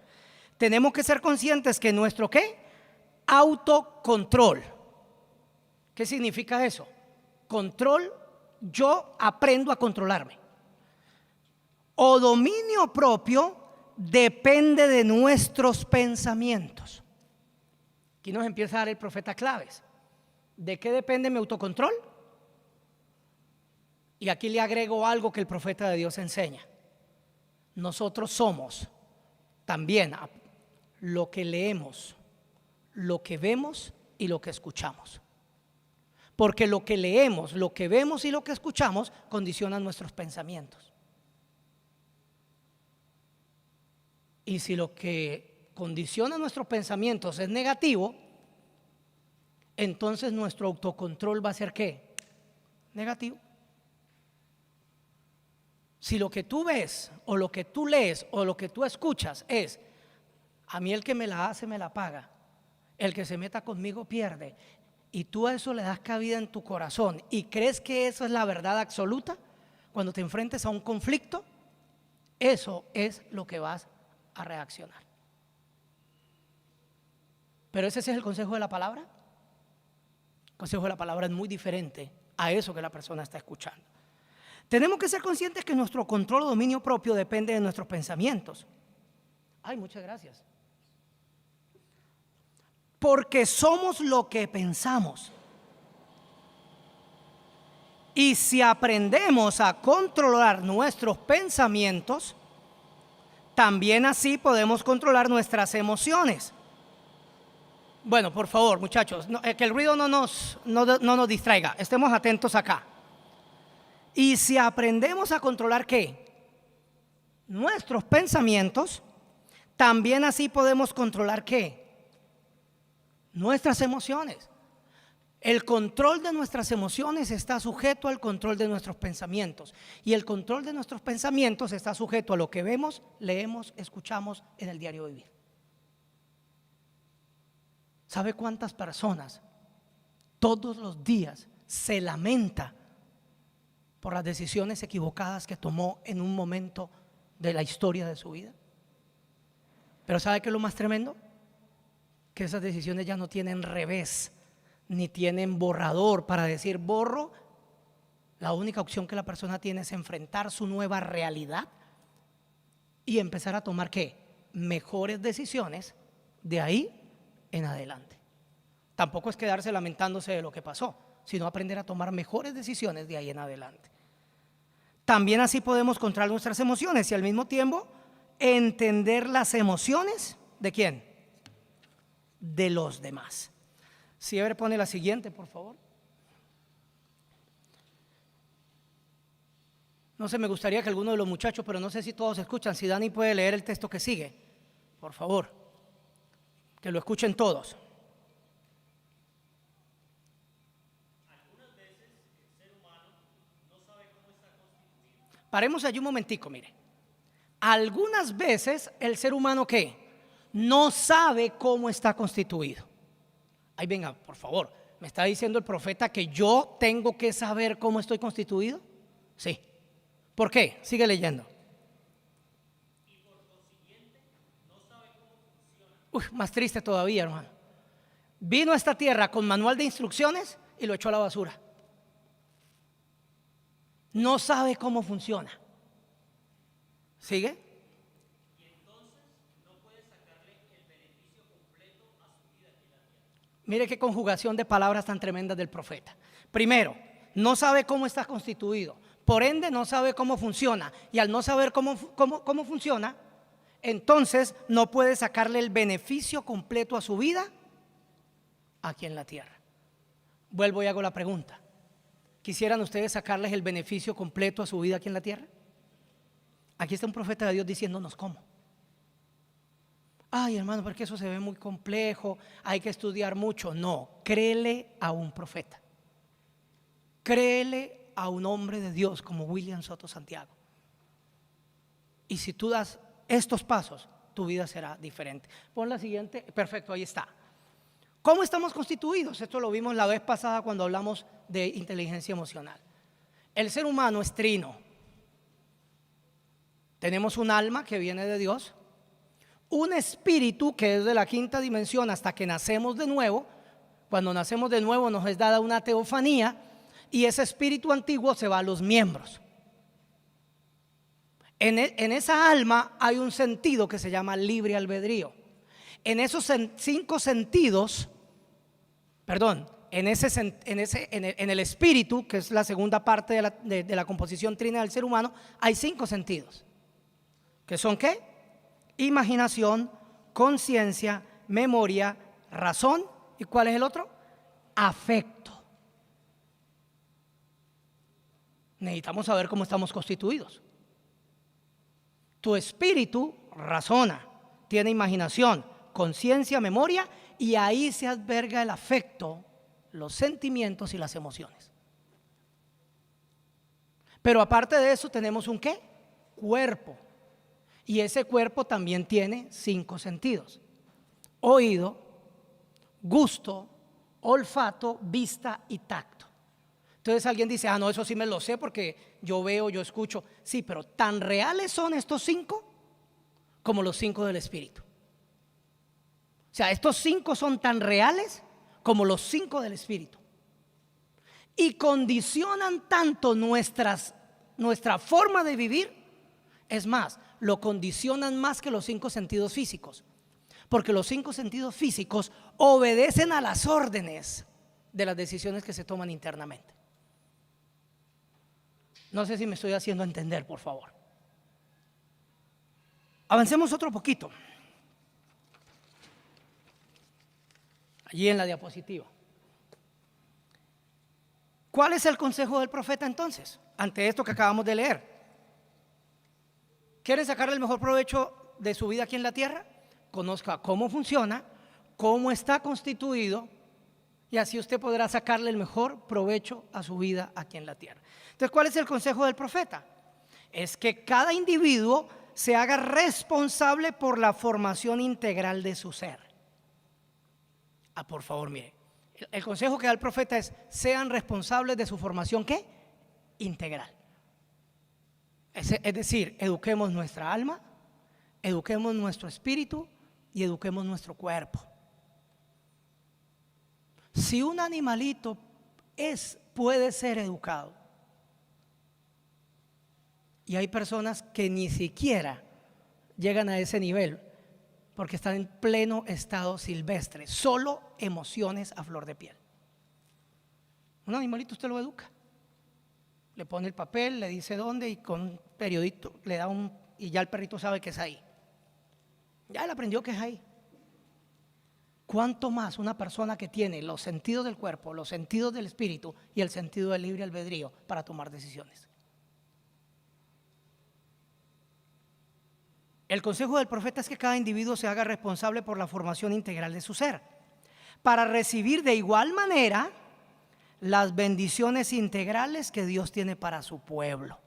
Tenemos que ser conscientes que nuestro ¿qué? Autocontrol. ¿Qué significa eso? Control, yo aprendo a controlarme. O dominio propio depende de nuestros pensamientos. Aquí nos empieza a dar el profeta claves. ¿De qué depende mi autocontrol? Y aquí le agrego algo que el profeta de Dios enseña. Nosotros somos también lo que leemos, lo que vemos y lo que escuchamos. Porque lo que leemos, lo que vemos y lo que escuchamos condicionan nuestros pensamientos. Y si lo que condiciona nuestros pensamientos es negativo, entonces nuestro autocontrol va a ser ¿qué? negativo. Si lo que tú ves o lo que tú lees o lo que tú escuchas es: a mí el que me la hace me la paga, el que se meta conmigo pierde, y tú a eso le das cabida en tu corazón y crees que eso es la verdad absoluta, cuando te enfrentes a un conflicto, eso es lo que vas a reaccionar. Pero ese es el consejo de la palabra. El consejo de la palabra es muy diferente a eso que la persona está escuchando. Tenemos que ser conscientes que nuestro control o dominio propio depende de nuestros pensamientos. Ay, muchas gracias. Porque somos lo que pensamos. Y si aprendemos a controlar nuestros pensamientos, también así podemos controlar nuestras emociones. Bueno, por favor, muchachos, que el ruido no nos distraiga. Estemos atentos acá. Y si aprendemos a controlar ¿qué? Nuestros pensamientos, también así podemos controlar ¿qué? Nuestras emociones. El control de nuestras emociones está sujeto al control de nuestros pensamientos. Y el control de nuestros pensamientos está sujeto a lo que vemos, leemos, escuchamos en el diario vivir. ¿Sabe cuántas personas todos los días se lamenta por las decisiones equivocadas que tomó en un momento de la historia de su vida? Pero ¿sabe qué es lo más tremendo? Que esas decisiones ya no tienen revés, ni tienen borrador para decir borro. La única opción que la persona tiene es enfrentar su nueva realidad y empezar a tomar ¿qué? Mejores decisiones de ahí en adelante. Tampoco es quedarse lamentándose de lo que pasó, sino aprender a tomar mejores decisiones de ahí en adelante. También así podemos controlar nuestras emociones y al mismo tiempo entender las emociones ¿de quién? De los demás. Si Ever pone la siguiente, por favor. No sé, me gustaría que alguno de los muchachos, pero no sé si todos escuchan, si Dani puede leer el texto que sigue, por favor, que lo escuchen todos. Paremos allí un momentico, mire. Algunas veces el ser humano ¿qué? No sabe cómo está constituido. Ay, venga, por favor, ¿me está diciendo el profeta que yo tengo que saber cómo estoy constituido? Sí. ¿Por qué? Sigue leyendo. Y por consiguiente no sabe cómo funciona. Más triste todavía, hermano. Vino a esta tierra con manual de instrucciones y lo echó a la basura. No sabe cómo funciona. ¿Sigue? Y entonces no puede sacarle el beneficio completo a su vida aquí en la tierra. Mire qué conjugación de palabras tan tremendas del profeta. Primero, no sabe cómo está constituido. Por ende, no sabe cómo funciona. Y al no saber cómo funciona, entonces no puede sacarle el beneficio completo a su vida aquí en la tierra. Vuelvo y hago la pregunta. ¿Quisieran ustedes sacarles el beneficio completo a su vida aquí en la tierra? Aquí está un profeta de Dios diciéndonos cómo. Ay, hermano, porque eso se ve muy complejo, hay que estudiar mucho. No, créele a un profeta. Créele a un hombre de Dios como William Soto Santiago. Y si tú das estos pasos, tu vida será diferente. Pon la siguiente, perfecto, ahí está. ¿Cómo estamos constituidos? Esto lo vimos la vez pasada cuando hablamos de inteligencia emocional. El ser humano es trino. Tenemos un alma que viene de Dios, un espíritu que es de la quinta dimensión hasta que nacemos de nuevo. Cuando nacemos de nuevo nos es dada una teofanía y ese espíritu antiguo se va a los miembros. En esa alma hay un sentido que se llama libre albedrío. En esos 5 sentidos, en el espíritu, que es la segunda parte de la composición trina del ser humano, hay 5 sentidos. ¿Que son qué? Imaginación, conciencia, memoria, razón. ¿Y cuál es el otro? Afecto. Necesitamos saber cómo estamos constituidos. Tu espíritu razona, tiene imaginación, conciencia, memoria, y ahí se alberga el afecto, los sentimientos y las emociones. Pero aparte de eso tenemos un ¿qué? Cuerpo. Y ese cuerpo también tiene 5 sentidos: oído, gusto, olfato, vista y tacto. Entonces alguien dice, no, eso sí me lo sé porque yo veo, yo escucho. Sí, pero tan reales son estos 5 como los 5 del Espíritu. O sea, estos 5 son tan reales como los 5 del Espíritu. Y condicionan tanto nuestra forma de vivir. Es más, lo condicionan más que los 5 sentidos físicos. Porque los 5 sentidos físicos obedecen a las órdenes de las decisiones que se toman internamente. No sé si me estoy haciendo entender, por favor. Avancemos otro poquito. Allí en la diapositiva. ¿Cuál es el consejo del profeta entonces? Ante esto que acabamos de leer. ¿Quieren sacarle el mejor provecho de su vida aquí en la tierra? Conozca cómo funciona, cómo está constituido, y así usted podrá sacarle el mejor provecho a su vida aquí en la tierra. Entonces, ¿cuál es el consejo del profeta? Es que cada individuo se haga responsable por la formación integral de su ser. Por favor, mire, el consejo que da el profeta es: sean responsables de su formación, ¿qué? Integral. Es decir, eduquemos nuestra alma, eduquemos nuestro espíritu y eduquemos nuestro cuerpo. Si un animalito puede ser educado, y hay personas que ni siquiera llegan a ese nivel porque están en pleno estado silvestre, solo emociones a flor de piel. Un animalito usted lo educa, le pone el papel, le dice dónde, y con un periodito le da y ya el perrito sabe que es ahí. Ya él aprendió que es ahí. ¿Cuánto más una persona que tiene los sentidos del cuerpo, los sentidos del espíritu y el sentido del libre albedrío para tomar decisiones? El consejo del profeta es que cada individuo se haga responsable por la formación integral de su ser, para recibir de igual manera las bendiciones integrales que Dios tiene para su pueblo.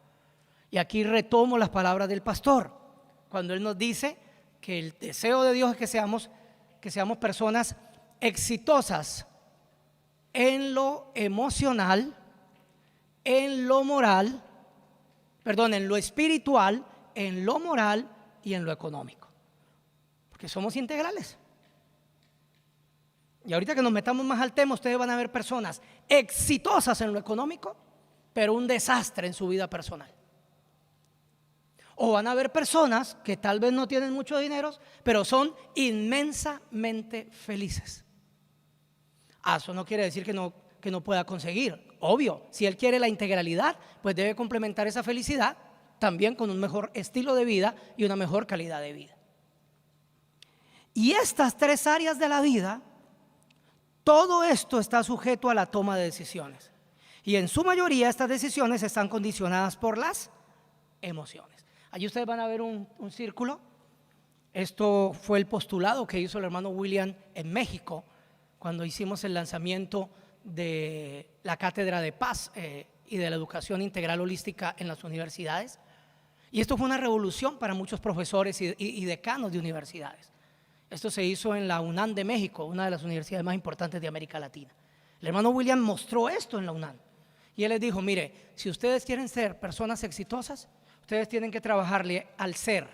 Y aquí retomo las palabras del pastor, cuando él nos dice que el deseo de Dios es que seamos personas exitosas en lo emocional, en lo moral, en lo espiritual, en lo moral y en lo económico, porque somos integrales. Y ahorita que nos metamos más al tema, ustedes van a ver personas exitosas en lo económico, pero un desastre en su vida personal. O van a ver personas que tal vez no tienen mucho dinero, pero son inmensamente felices. Eso no quiere decir que no pueda conseguir. Obvio, si él quiere la integralidad, pues debe complementar esa felicidad también con un mejor estilo de vida y una mejor calidad de vida. Y estas 3 áreas de la vida, todo esto está sujeto a la toma de decisiones. Y en su mayoría estas decisiones están condicionadas por las emociones. Allí ustedes van a ver un círculo. Esto fue el postulado que hizo el hermano William en México cuando hicimos el lanzamiento de la Cátedra de Paz y de la Educación Integral Holística en las universidades. Y esto fue una revolución para muchos profesores y decanos de universidades. Esto se hizo en la UNAM de México, una de las universidades más importantes de América Latina. El hermano William mostró esto en la UNAM. Y él les dijo: mire, si ustedes quieren ser personas exitosas, ustedes tienen que trabajarle al ser.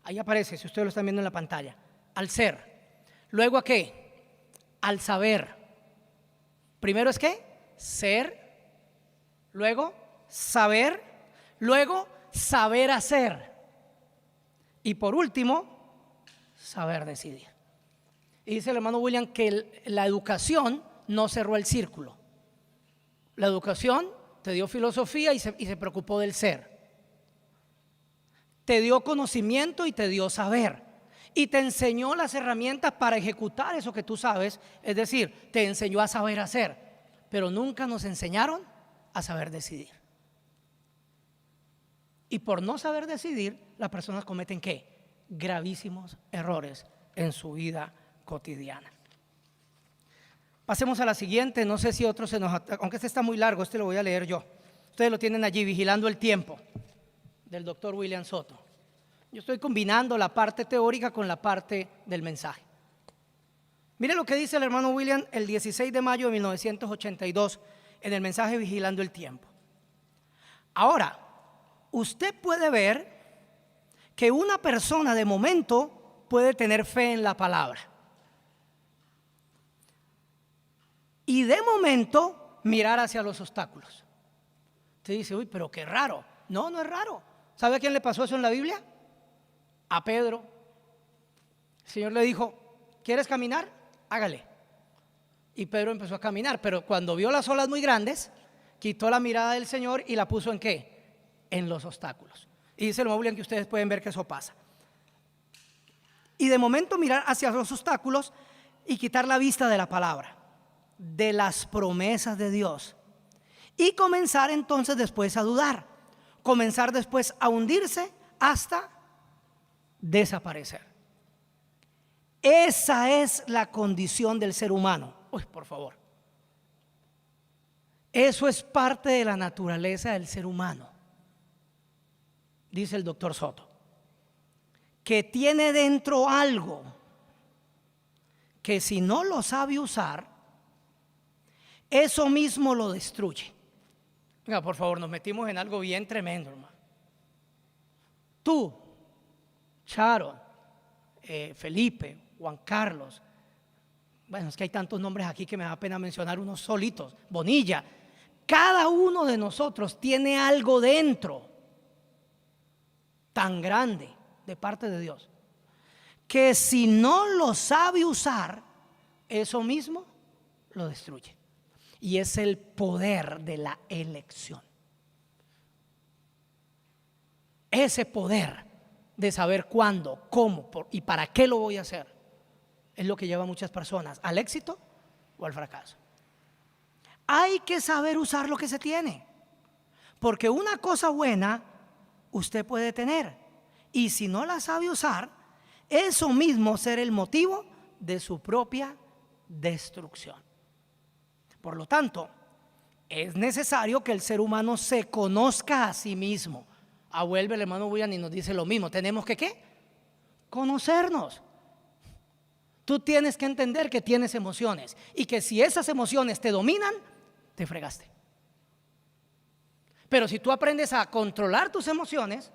Ahí aparece, si ustedes lo están viendo en la pantalla, al ser. Luego, ¿a qué? Al saber. Primero es ¿qué? Ser. Luego, saber. Luego, saber hacer. Y por último, saber decidir. Y dice el hermano William que la educación no cerró el círculo. La educación te dio filosofía y se preocupó del ser. Te dio conocimiento y te dio saber. Y te enseñó las herramientas para ejecutar eso que tú sabes. Es decir, te enseñó a saber hacer. Pero nunca nos enseñaron a saber decidir. Y por no saber decidir, las personas cometen ¿qué? Gravísimos errores en su vida cotidiana. Pasemos a la siguiente. No sé si otro aunque este está muy largo, este lo voy a leer yo. Ustedes lo tienen allí, Vigilando el Tiempo, del doctor William Soto. Yo estoy combinando la parte teórica con la parte del mensaje. Mire lo que dice el hermano William el 16 de mayo de 1982 en el mensaje Vigilando el Tiempo. Ahora, usted puede ver que una persona de momento puede tener fe en la palabra y de momento mirar hacia los obstáculos. Usted dice, uy, pero qué raro. No, no es raro. ¿Sabe a quién le pasó eso en la Biblia? A Pedro. El Señor le dijo, ¿quieres caminar? Hágale. Y Pedro empezó a caminar, pero cuando vio las olas muy grandes, quitó la mirada del Señor y la puso ¿en qué? En los obstáculos. Y dice el hermano William que ustedes pueden ver que eso pasa. Y de momento mirar hacia los obstáculos y quitar la vista de la palabra, de las promesas de Dios. Y comenzar entonces después a dudar. Comenzar después a hundirse hasta desaparecer. Esa es la condición del ser humano. Uy, por favor. Eso es parte de la naturaleza del ser humano. Dice el doctor Soto, que tiene dentro algo que si no lo sabe usar, eso mismo lo destruye. Venga, por favor, nos metimos en algo bien tremendo, hermano. Tú, Charo, Felipe, Juan Carlos, bueno, es que hay tantos nombres aquí que me da pena mencionar unos solitos, Bonilla, cada uno de nosotros tiene algo dentro tan grande de parte de Dios, que si no lo sabe usar, eso mismo lo destruye. Y es el poder de la elección. Ese poder de saber cuándo, cómo y para qué lo voy a hacer es lo que lleva a muchas personas al éxito o al fracaso. Hay que saber usar lo que se tiene, porque una cosa buena usted puede tener, y si no la sabe usar, eso mismo será el motivo de su propia destrucción. Por lo tanto, es necesario que el ser humano se conozca a sí mismo. Vuelve el hermano William y nos dice lo mismo. Tenemos que ¿qué? Conocernos. Tú tienes que entender que tienes emociones y que si esas emociones te dominan, te fregaste. Pero si tú aprendes a controlar tus emociones,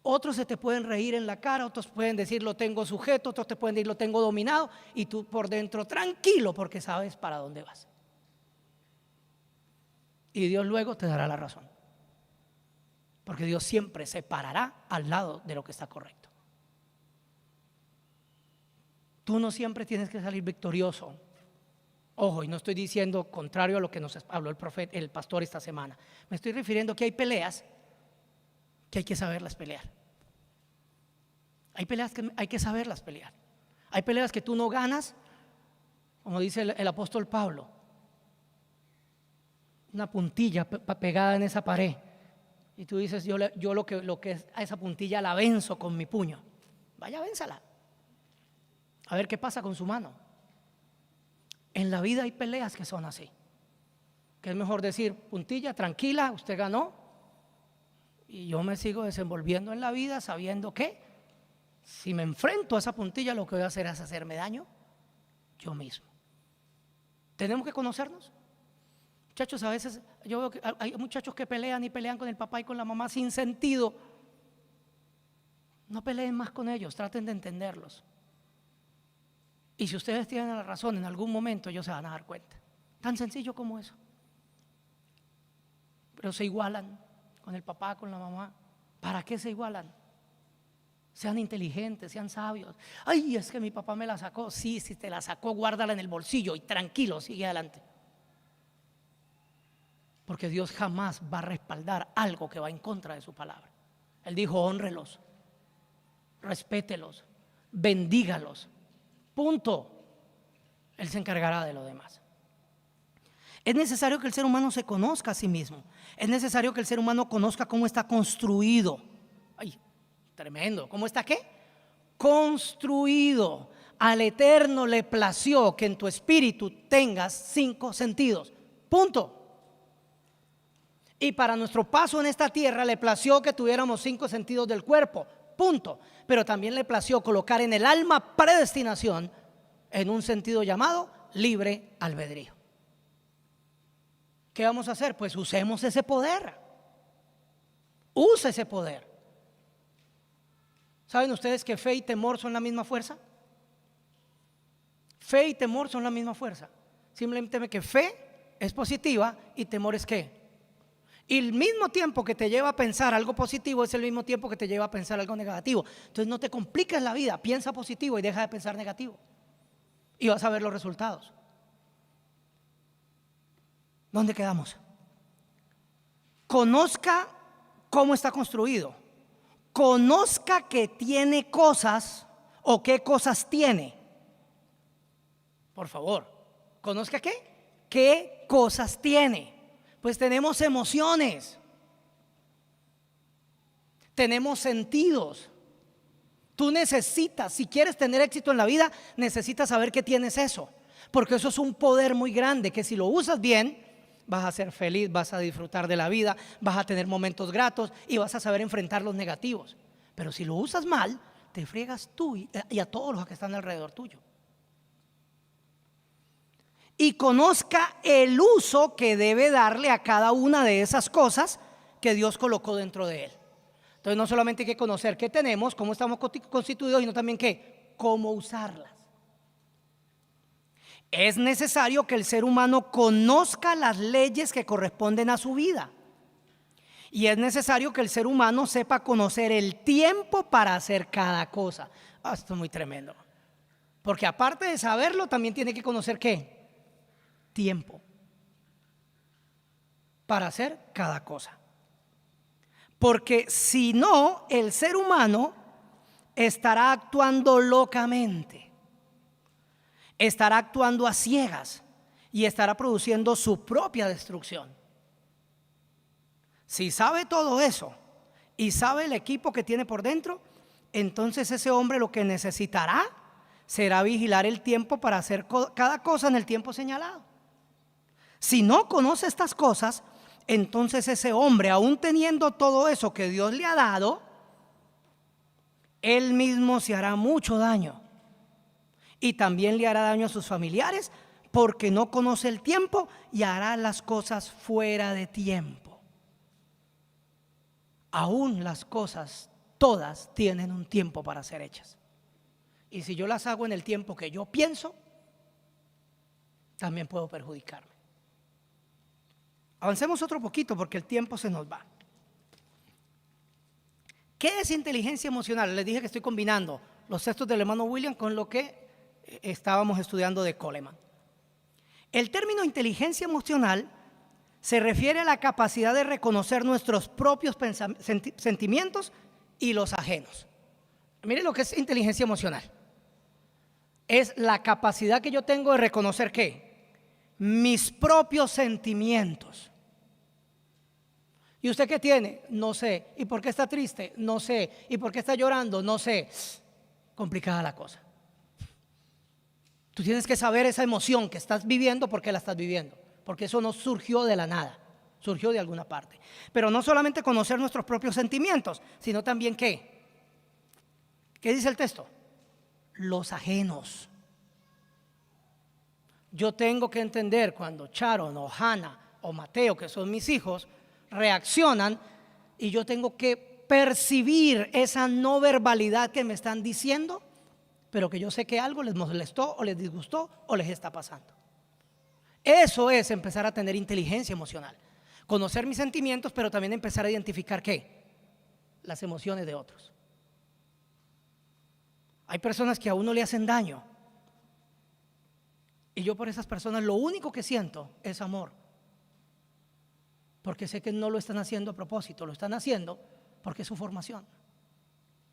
otros se te pueden reír en la cara, otros pueden decir lo tengo sujeto, otros te pueden decir lo tengo dominado, y tú por dentro tranquilo porque sabes para dónde vas. Y Dios luego te dará la razón, porque Dios siempre se parará al lado de lo que está correcto. Tú no siempre tienes que salir victorioso. Ojo, y no estoy diciendo contrario a lo que nos habló el pastor esta semana. Me estoy refiriendo que hay peleas que hay que saberlas pelear. Hay peleas que hay que saberlas pelear. Hay peleas que tú no ganas, como dice el apóstol Pablo, una puntilla pegada en esa pared, y tú dices yo lo que es a esa puntilla la venzo con mi puño. Vaya, vénsala, a ver qué pasa con su mano. En la vida hay peleas que son así, que es mejor decir puntilla, tranquila, usted ganó, y yo me sigo desenvolviendo en la vida sabiendo que si me enfrento a esa puntilla, lo que voy a hacer es hacerme daño yo mismo. Tenemos que conocernos. Muchachos, a veces yo veo que hay muchachos que pelean y pelean con el papá y con la mamá sin sentido. No peleen más con ellos, traten de entenderlos. Y si ustedes tienen la razón, en algún momento ellos se van a dar cuenta. Tan sencillo como eso. Pero se igualan con el papá, con la mamá. ¿Para qué se igualan? Sean inteligentes, sean sabios. Ay, es que mi papá me la sacó. Sí, si te la sacó, guárdala en el bolsillo y tranquilo, sigue adelante. Porque Dios jamás va a respaldar algo que va en contra de su palabra. Él dijo: hónrelos, respételos, bendígalos. Punto. Él se encargará de lo demás. Es necesario que el ser humano se conozca a sí mismo. Es necesario que el ser humano conozca cómo está construido. Ay, tremendo. ¿Cómo está qué? Construido. Al Eterno le plació que en tu espíritu tengas 5 sentidos. Punto. Y para nuestro paso en esta tierra le plació que tuviéramos 5 sentidos del cuerpo, punto. Pero también le plació colocar en el alma predestinación en un sentido llamado libre albedrío. ¿Qué vamos a hacer? Pues usemos ese poder. Use ese poder. ¿Saben ustedes que fe y temor son la misma fuerza? Fe y temor son la misma fuerza. Simplemente que fe es positiva y temor es ¿qué? Y el mismo tiempo que te lleva a pensar algo positivo es el mismo tiempo que te lleva a pensar algo negativo. Entonces no te compliques la vida, piensa positivo y deja de pensar negativo. Y vas a ver los resultados. ¿Dónde quedamos? Conozca cómo está construido. Conozca que tiene cosas o qué cosas tiene. Por favor, conozca qué cosas tiene. Pues tenemos emociones, tenemos sentidos. Tú necesitas, si quieres tener éxito en la vida, necesitas saber que tienes eso, porque eso es un poder muy grande que si lo usas bien, vas a ser feliz, vas a disfrutar de la vida, vas a tener momentos gratos y vas a saber enfrentar los negativos. Pero si lo usas mal, te friegas tú y a todos los que están alrededor tuyo. Y conozca el uso que debe darle a cada una de esas cosas que Dios colocó dentro de él. Entonces no solamente hay que conocer qué tenemos, cómo estamos constituidos, sino también cómo usarlas. Es necesario que el ser humano conozca las leyes que corresponden a su vida. Y es necesario que el ser humano sepa conocer el tiempo para hacer cada cosa. Esto es muy tremendo. Porque aparte de saberlo, también tiene que conocer ¿qué? Tiempo para hacer cada cosa. Porque si no, el ser humano estará actuando locamente, estará actuando a ciegas y estará produciendo su propia destrucción. Si sabe todo eso y sabe el equipo que tiene por dentro, entonces ese hombre lo que necesitará será vigilar el tiempo para hacer cada cosa en el tiempo señalado. Si no conoce estas cosas, entonces ese hombre, aún teniendo todo eso que Dios le ha dado, él mismo se hará mucho daño. Y también le hará daño a sus familiares porque no conoce el tiempo y hará las cosas fuera de tiempo. Aún las cosas todas tienen un tiempo para ser hechas. Y si yo las hago en el tiempo que yo pienso, también puedo perjudicarme. Avancemos otro poquito porque el tiempo se nos va. ¿Qué es inteligencia emocional? Les dije que estoy combinando los textos del hermano William con lo que estábamos estudiando de Coleman. El término inteligencia emocional se refiere a la capacidad de reconocer nuestros propios sentimientos y los ajenos. Miren lo que es inteligencia emocional. Es la capacidad que yo tengo de reconocer ¿qué? Mis propios sentimientos. ¿Y usted qué tiene? No sé. ¿Y por qué está triste? No sé. ¿Y por qué está llorando? No sé. Complicada la cosa. Tú tienes que saber esa emoción que estás viviendo, por qué la estás viviendo. Porque eso no surgió de la nada, surgió de alguna parte. Pero no solamente conocer nuestros propios sentimientos, sino también ¿qué? ¿Qué dice el texto? Los ajenos. Yo tengo que entender cuando Sharon o Hannah o Mateo, que son mis hijos, reaccionan, y yo tengo que percibir esa no verbalidad que me están diciendo, pero que yo sé que algo les molestó o les disgustó o les está pasando. Eso es empezar a tener inteligencia emocional, conocer mis sentimientos, pero también empezar a identificar ¿qué? Las emociones de otros. Hay personas que a uno le hacen daño y yo por esas personas lo único que siento es amor, porque sé que no lo están haciendo a propósito, lo están haciendo porque es su formación,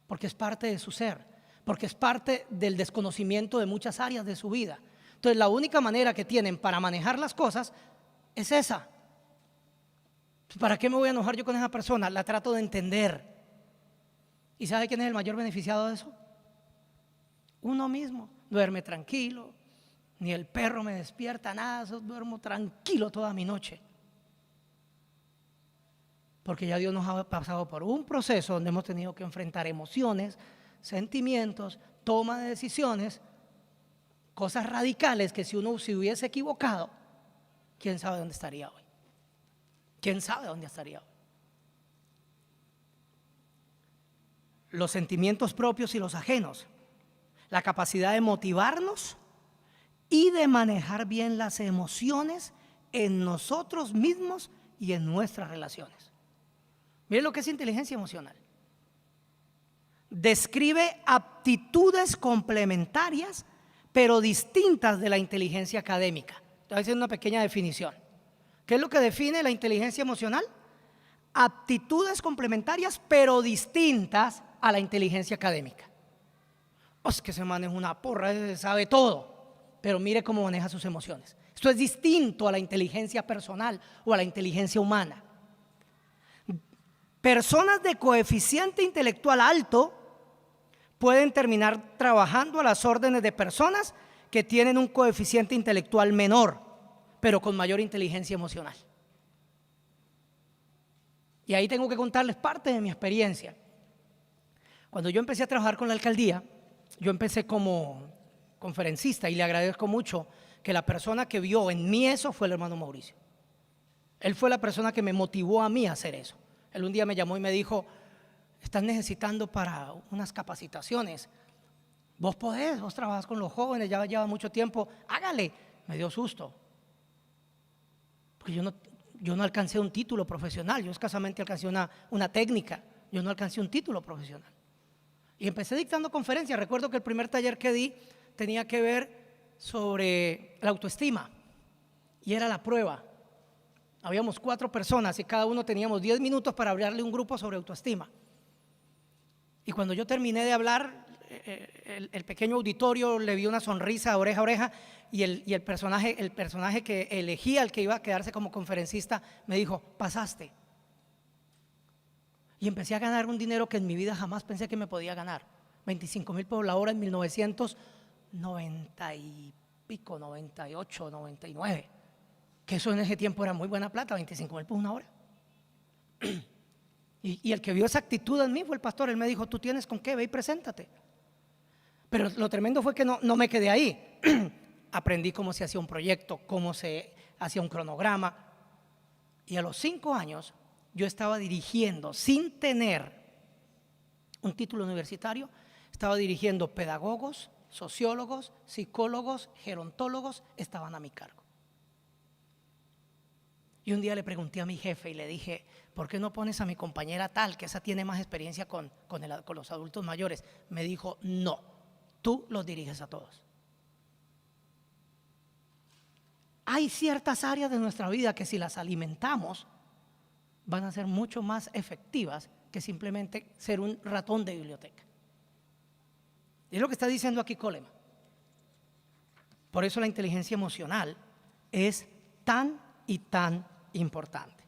porque es parte de su ser, porque es parte del desconocimiento de muchas áreas de su vida. Entonces la única manera que tienen para manejar las cosas es esa. ¿Para qué me voy a enojar yo con esa persona? La trato de entender. ¿Y sabe quién es el mayor beneficiado de eso? Uno mismo. Duerme tranquilo, ni el perro me despierta, nada, duermo tranquilo toda mi noche. porque ya Dios nos ha pasado por un proceso donde hemos tenido que enfrentar emociones, sentimientos, toma de decisiones, cosas radicales que si uno se hubiese equivocado, ¿quién sabe dónde estaría hoy? ¿Quién sabe dónde estaría hoy? Los sentimientos propios y los ajenos, la capacidad de motivarnos y de manejar bien las emociones en nosotros mismos y en nuestras relaciones. Miren lo que es inteligencia emocional. Describe aptitudes complementarias pero distintas de la inteligencia académica. Estoy haciendo una pequeña definición. ¿Qué es lo que define la inteligencia emocional? Aptitudes complementarias pero distintas a la inteligencia académica. Es que ese man es una porra, sabe todo, pero mire cómo maneja sus emociones. Esto es distinto a la inteligencia personal o a la inteligencia humana. Personas de coeficiente intelectual alto pueden terminar trabajando a las órdenes de personas que tienen un coeficiente intelectual menor, pero con mayor inteligencia emocional. Y ahí tengo que contarles parte de mi experiencia. Cuando yo empecé a trabajar con la alcaldía, yo empecé como conferencista y le agradezco mucho que la persona que vio en mí eso fue el hermano Mauricio. Él fue la persona que me motivó a mí a hacer eso. Él un día me llamó y me dijo: estás necesitando para unas capacitaciones, vos podés, vos trabajas con los jóvenes, ya lleva mucho tiempo, hágale. Me dio susto, porque yo no alcancé un título profesional, yo escasamente alcancé una técnica, yo no alcancé un título profesional. Y empecé dictando conferencias. Recuerdo que el primer taller que di tenía que ver sobre la autoestima y era la prueba. Habíamos 4 personas y cada uno teníamos 10 minutos para hablarle a un grupo sobre autoestima. Y cuando yo terminé de hablar, el pequeño auditorio le vio una sonrisa oreja a oreja y el personaje que elegía, el que iba a quedarse como conferencista, me dijo: pasaste. Y empecé a ganar un dinero que en mi vida jamás pensé que me podía ganar. 25,000 por la hora en 1990 y pico, 98, 99. Que eso en ese tiempo era muy buena plata, 25,000 por una hora. Y el que vio esa actitud en mí fue el pastor. Él me dijo: tú tienes con qué, ve y preséntate. Pero lo tremendo fue que no me quedé ahí. Aprendí cómo se hacía un proyecto, cómo se hacía un cronograma. Y a los 5 años yo estaba dirigiendo, sin tener un título universitario, estaba dirigiendo pedagogos, sociólogos, psicólogos, gerontólogos, estaban a mi cargo. Y un día le pregunté a mi jefe y le dije: ¿por qué no pones a mi compañera tal, que esa tiene más experiencia con los adultos mayores? Me dijo: no, tú los diriges a todos. Hay ciertas áreas de nuestra vida que si las alimentamos van a ser mucho más efectivas que simplemente ser un ratón de biblioteca. Y es lo que está diciendo aquí Coleman. Por eso la inteligencia emocional es tan y tan importante.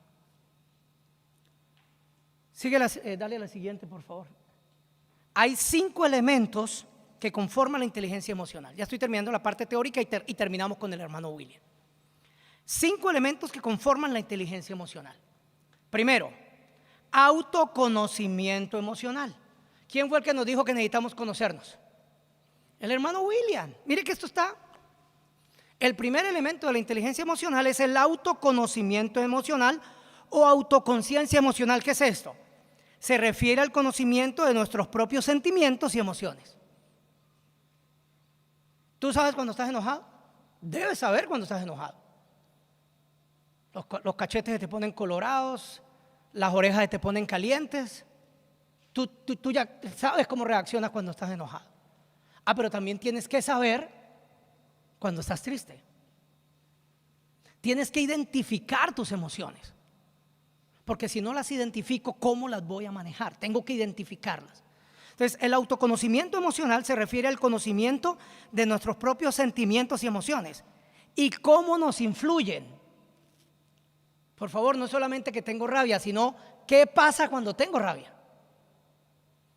Dale a la siguiente, por favor. Hay 5 elementos que conforman la inteligencia emocional. Ya estoy terminando la parte teórica y terminamos con el hermano William. 5 elementos que conforman la inteligencia emocional. Primero, autoconocimiento emocional. ¿Quién fue el que nos dijo que necesitamos conocernos? El hermano William. Mire que esto está. El primer elemento de la inteligencia emocional es el autoconocimiento emocional o autoconciencia emocional. ¿Qué es esto? Se refiere al conocimiento de nuestros propios sentimientos y emociones. ¿Tú sabes cuando estás enojado? Debes saber cuando estás enojado. Los cachetes se te ponen colorados, las orejas se te ponen calientes. Tú ya sabes cómo reaccionas cuando estás enojado. Pero también tienes que saber cuando estás triste. Tienes que identificar tus emociones. Porque si no las identifico, ¿cómo las voy a manejar? Tengo que identificarlas. Entonces, el autoconocimiento emocional se refiere al conocimiento de nuestros propios sentimientos y emociones y cómo nos influyen. Por favor, no solamente que tengo rabia, sino ¿qué pasa cuando tengo rabia?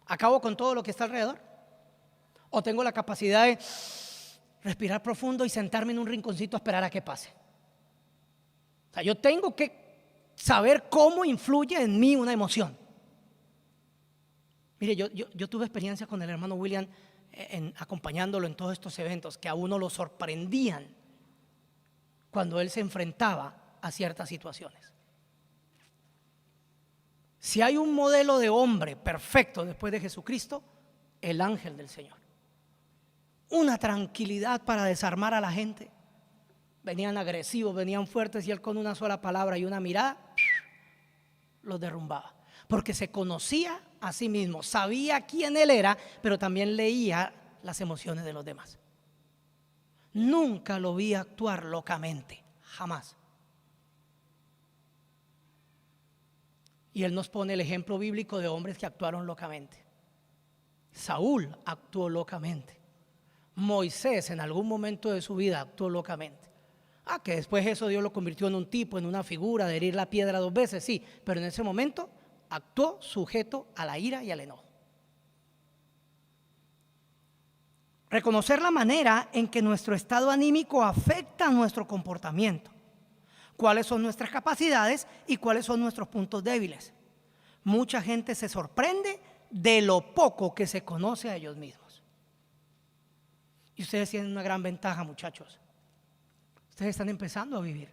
¿Acabo con todo lo que está alrededor? ¿O tengo la capacidad de respirar profundo y sentarme en un rinconcito a esperar a que pase? O sea, yo tengo que saber cómo influye en mí una emoción. Mire, yo tuve experiencia con el hermano William acompañándolo en todos estos eventos que a uno lo sorprendían cuando él se enfrentaba a ciertas situaciones. Si hay un modelo de hombre perfecto después de Jesucristo, el ángel del Señor. Una tranquilidad para desarmar a la gente. Venían agresivos, venían fuertes y él con una sola palabra y una mirada los derrumbaba. Porque se conocía a sí mismo, sabía quién él era, pero también leía las emociones de los demás. Nunca lo vi actuar locamente, jamás. Y él nos pone el ejemplo bíblico de hombres que actuaron locamente. Saúl actuó locamente. Moisés en algún momento de su vida actuó locamente. Que después eso Dios lo convirtió en un tipo, en una figura de herir la piedra 2 veces, sí, pero en ese momento actuó sujeto a la ira y al enojo. Reconocer la manera en que nuestro estado anímico afecta nuestro comportamiento. Cuáles son nuestras capacidades y cuáles son nuestros puntos débiles. Mucha gente se sorprende de lo poco que se conoce a ellos mismos. Y ustedes tienen una gran ventaja, muchachos. Ustedes están empezando a vivir.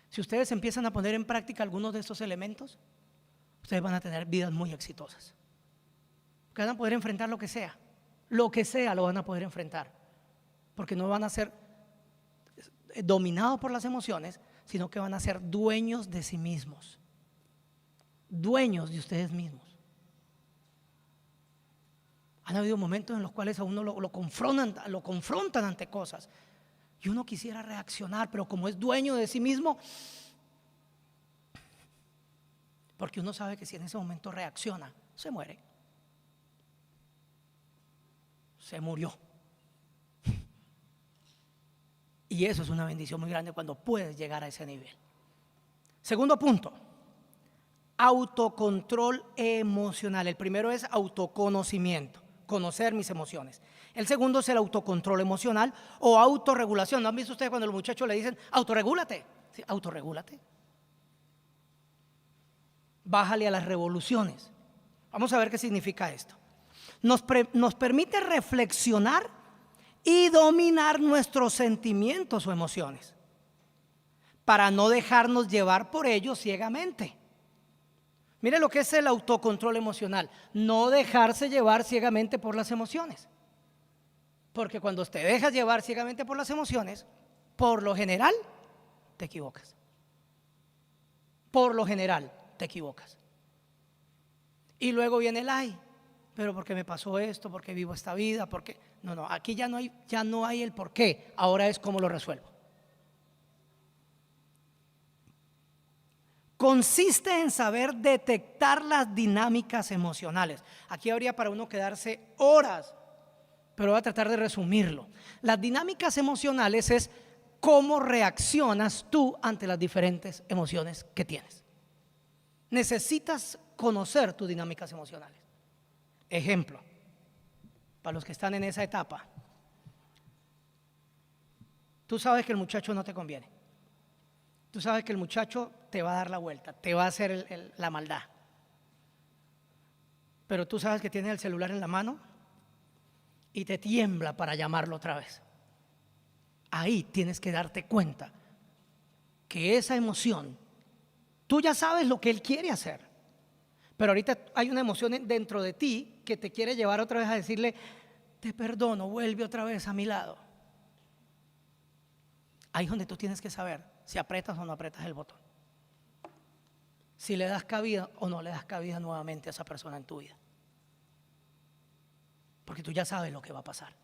Si ustedes empiezan a poner en práctica algunos de estos elementos, ustedes van a tener vidas muy exitosas. Porque van a poder enfrentar lo que sea lo van a poder enfrentar. Porque no van a ser dominados por las emociones, sino que van a ser dueños de sí mismos, dueños de ustedes mismos. Han habido momentos en los cuales a uno lo confrontan ante cosas y uno quisiera reaccionar, pero como es dueño de sí mismo, porque uno sabe que si en ese momento reacciona, se muere. Se murió. Y eso es una bendición muy grande cuando puedes llegar a ese nivel. Segundo punto, autocontrol emocional. El primero es autoconocimiento, conocer mis emociones. El segundo es el autocontrol emocional o autorregulación. ¿No han visto ustedes cuando los muchachos le dicen autorregúlate? Sí, autorregúlate. Bájale a las revoluciones. Vamos a ver qué significa esto. Nos permite reflexionar y dominar nuestros sentimientos o emociones para no dejarnos llevar por ellos ciegamente. Mire lo que es el autocontrol emocional: no dejarse llevar ciegamente por las emociones. Porque cuando te dejas llevar ciegamente por las emociones, por lo general te equivocas. Por lo general te equivocas. Y luego viene el ay, pero ¿por qué me pasó esto? ¿Por qué vivo esta vida? ¿Por qué? No, aquí ya no hay el por qué. Ahora es cómo lo resuelvo. Consiste en saber detectar las dinámicas emocionales. Aquí habría para uno quedarse horas, pero voy a tratar de resumirlo. Las dinámicas emocionales es cómo reaccionas tú ante las diferentes emociones que tienes. Necesitas conocer tus dinámicas emocionales. Ejemplo, para los que están en esa etapa, tú sabes que el muchacho no te conviene. Tú sabes que el muchacho te va a dar la vuelta, te va a hacer la maldad. Pero tú sabes que tienes el celular en la mano y te tiembla para llamarlo otra vez. Ahí tienes que darte cuenta que esa emoción, tú ya sabes lo que él quiere hacer, pero ahorita hay una emoción dentro de ti que te quiere llevar otra vez a decirle: te perdono, vuelve otra vez a mi lado. Ahí es donde tú tienes que saber si apretas o no apretas el botón, si le das cabida o no le das cabida nuevamente a esa persona en tu vida, porque tú ya sabes lo que va a pasar.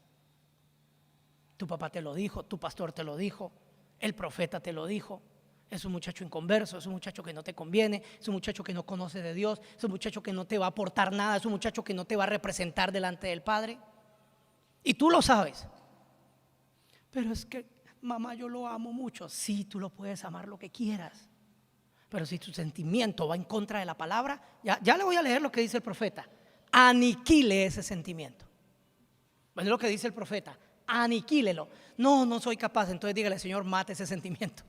Tu papá te lo dijo, tu pastor te lo dijo, el profeta te lo dijo. Es un muchacho inconverso, es un muchacho que no te conviene, es un muchacho que no conoce de Dios, es un muchacho que no te va a aportar nada, es un muchacho que no te va a representar delante del Padre. Y tú lo sabes. Pero es que, mamá, yo lo amo mucho. Sí, tú lo puedes amar lo que quieras, pero si tu sentimiento va en contra de la palabra, ya le voy a leer lo que dice el profeta: aniquile ese sentimiento. Bueno, es lo que dice el profeta: aniquílelo. No soy capaz. Entonces dígale: Señor, mate ese sentimiento,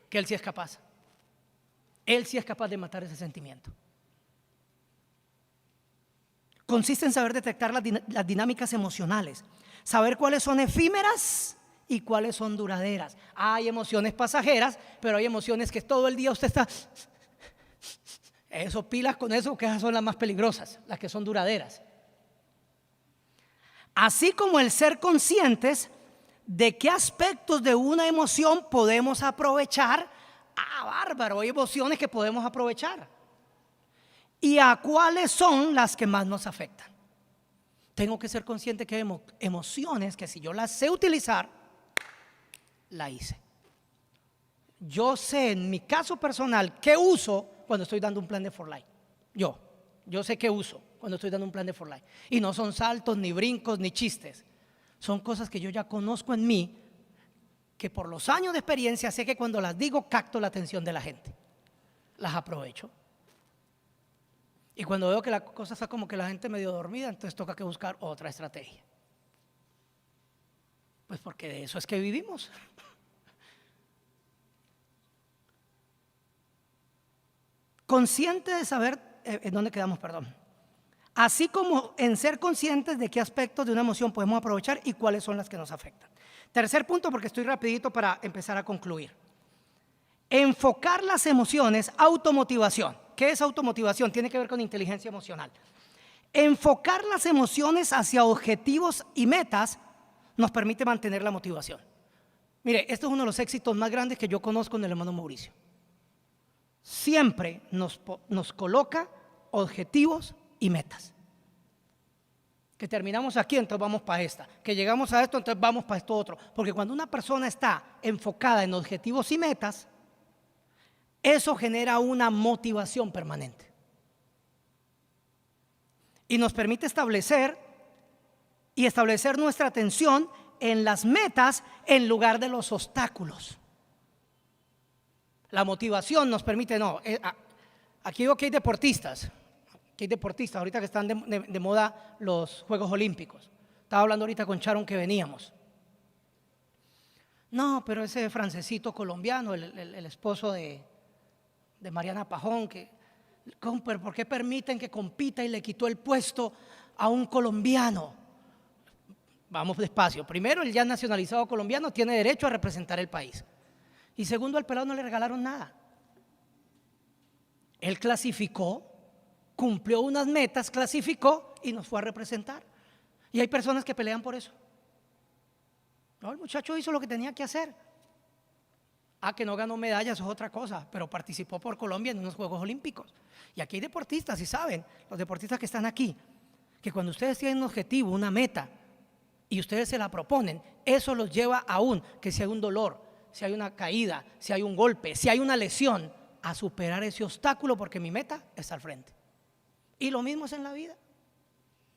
que Él sí es capaz. Él sí es capaz de matar ese sentimiento. Consiste en saber detectar las dinámicas emocionales, saber cuáles son efímeras y cuáles son duraderas. Hay emociones pasajeras, pero hay emociones que todo el día usted está... Eso, pilas con eso, que esas son las más peligrosas, las que son duraderas. Así como el ser conscientes de qué aspectos de una emoción podemos aprovechar. Bárbaro, hay emociones que podemos aprovechar. ¿Y a cuáles son las que más nos afectan? Tengo que ser consciente que hay emociones que si yo las sé utilizar, la hice. Yo sé en mi caso personal qué uso cuando estoy dando un plan de For Life. Yo sé qué uso cuando estoy dando un plan de For Life. Y no son saltos, ni brincos, ni chistes. Son cosas que yo ya conozco en mí, que por los años de experiencia sé que cuando las digo capto la atención de la gente. Las aprovecho. Y cuando veo que la cosa está como que la gente medio dormida, entonces toca que buscar otra estrategia. Pues porque de eso es que vivimos. Consciente de saber, ¿en dónde quedamos? Perdón. Así como en ser conscientes de qué aspectos de una emoción podemos aprovechar y cuáles son las que nos afectan. Tercer punto, porque estoy rapidito para empezar a concluir. Enfocar las emociones, automotivación. ¿Qué es automotivación? Tiene que ver con inteligencia emocional. Enfocar las emociones hacia objetivos y metas nos permite mantener la motivación. Mire, esto es uno de los éxitos más grandes que yo conozco en el hermano Mauricio. Siempre nos coloca objetivos y metas. Que terminamos aquí, entonces vamos para esta. Que llegamos a esto, entonces vamos para esto otro. Porque cuando una persona está enfocada en objetivos y metas, eso genera una motivación permanente. Y nos permite establecer nuestra atención en las metas en lugar de los obstáculos. La motivación nos permite, aquí veo que hay deportistas. Ahorita que están de moda los Juegos Olímpicos. Estaba hablando ahorita con Sharon que veníamos. No, pero ese francesito colombiano, el esposo de Mariana Pajón, ¿por qué permiten que compita y le quitó el puesto a un colombiano? Vamos despacio. Primero, el ya nacionalizado colombiano tiene derecho a representar el país. Y segundo, al pelado no le regalaron nada. Él clasificó, cumplió unas metas, clasificó y nos fue a representar. Y hay personas que pelean por eso. No, el muchacho hizo lo que tenía que hacer. Que no ganó medallas es otra cosa, pero participó por Colombia en unos Juegos Olímpicos. Y aquí hay deportistas, y saben, los deportistas que están aquí, que cuando ustedes tienen un objetivo, una meta, y ustedes se la proponen, eso los lleva aún, que si hay un dolor, si hay una caída, si hay un golpe, si hay una lesión, a superar ese obstáculo porque mi meta está al frente. Y lo mismo es en la vida.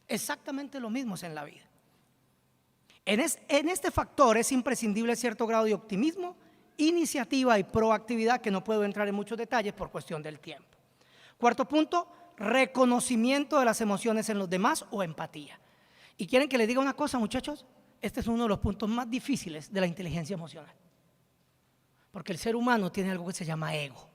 Exactamente lo mismo es en la vida. En este factor es imprescindible cierto grado de optimismo, iniciativa y proactividad, que no puedo entrar en muchos detalles por cuestión del tiempo. Cuarto punto, reconocimiento de las emociones en los demás o empatía. ¿Y quieren que les diga una cosa, muchachos? Este es uno de los puntos más difíciles de la inteligencia emocional. Porque el ser humano tiene algo que se llama ego.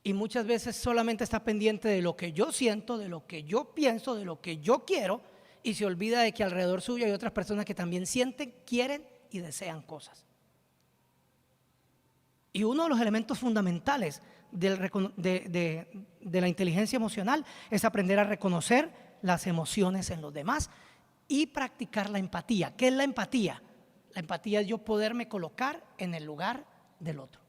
Y muchas veces solamente está pendiente de lo que yo siento, de lo que yo pienso, de lo que yo quiero, y se olvida de que alrededor suyo hay otras personas que también sienten, quieren y desean cosas. Y uno de los elementos fundamentales de la inteligencia emocional es aprender a reconocer las emociones en los demás y practicar la empatía. ¿Qué es la empatía? La empatía es yo poderme colocar en el lugar del otro.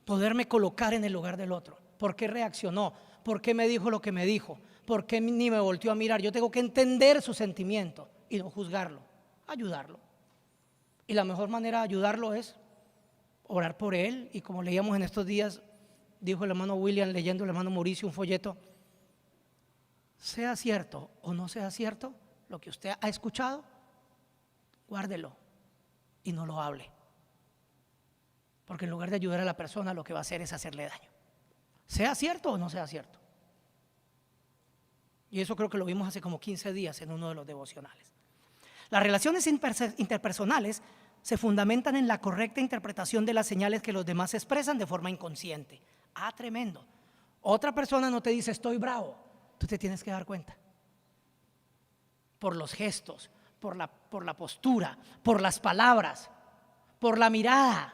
Poderme colocar en el lugar del otro. ¿Por qué reaccionó? ¿Por qué me dijo lo que me dijo? ¿Por qué ni me volteó a mirar? Yo tengo que entender su sentimiento y no juzgarlo, ayudarlo. Y la mejor manera de ayudarlo es orar por él. Y como leíamos en estos días, dijo el hermano William, leyendo el hermano Mauricio un folleto: sea cierto o no sea cierto lo que usted ha escuchado, guárdelo y no lo hable. Porque en lugar de ayudar a la persona, lo que va a hacer es hacerle daño. Sea cierto o no sea cierto. Y eso creo que lo vimos hace como 15 días en uno de los devocionales. Las relaciones interpersonales se fundamentan en la correcta interpretación de las señales que los demás expresan de forma inconsciente. Ah, tremendo. Otra persona no te dice estoy bravo, tú te tienes que dar cuenta. Por los gestos, por la postura, por las palabras, por la mirada.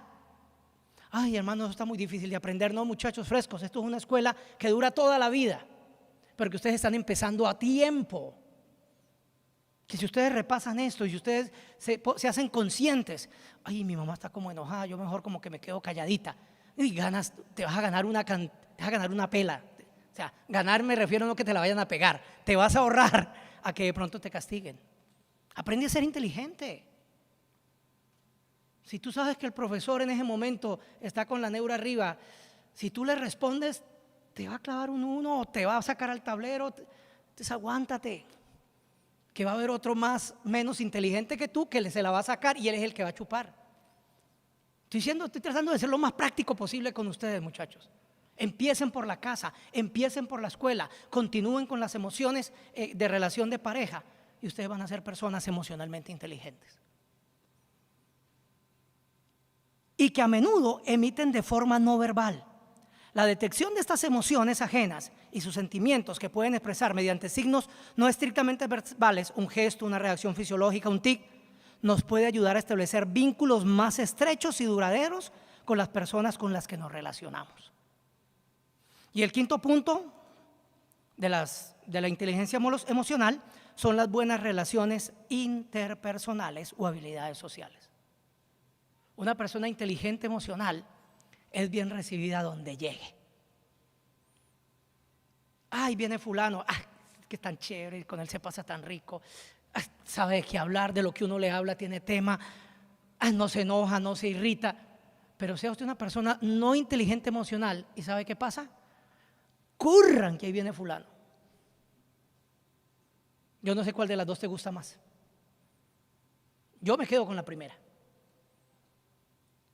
Ay, hermano, eso está muy difícil de aprender. No, muchachos frescos, esto es una escuela que dura toda la vida, pero que ustedes están empezando a tiempo. Que si ustedes repasan esto y si ustedes se hacen conscientes, ay, mi mamá está como enojada, yo mejor como que me quedo calladita. Y te vas a ganar una pela. O sea, ganar me refiero a no que te la vayan a pegar, te vas a ahorrar a que de pronto te castiguen. Aprende a ser inteligente. Si tú sabes que el profesor en ese momento está con la neura arriba, si tú le respondes, te va a clavar un 1 o te va a sacar al tablero, entonces aguántate, que va a haber otro menos inteligente que tú que se la va a sacar y él es el que va a chupar. Estoy tratando de ser lo más práctico posible con ustedes, muchachos. Empiecen por la casa, empiecen por la escuela, continúen con las emociones de relación de pareja y ustedes van a ser personas emocionalmente inteligentes. Y que a menudo emiten de forma no verbal. La detección de estas emociones ajenas y sus sentimientos que pueden expresar mediante signos no estrictamente verbales, un gesto, una reacción fisiológica, un tic, nos puede ayudar a establecer vínculos más estrechos y duraderos con las personas con las que nos relacionamos. Y el quinto punto de la inteligencia emocional son las buenas relaciones interpersonales o habilidades sociales. Una persona inteligente emocional es bien recibida donde llegue. Ay, viene fulano, que tan chévere, con él se pasa tan rico, sabe de qué hablar, de lo que uno le habla tiene tema, no se enoja, no se irrita. Pero sea usted una persona no inteligente emocional y ¿sabe qué pasa? Curran que ahí viene fulano. Yo no sé cuál de las dos te gusta más. Yo me quedo con la primera,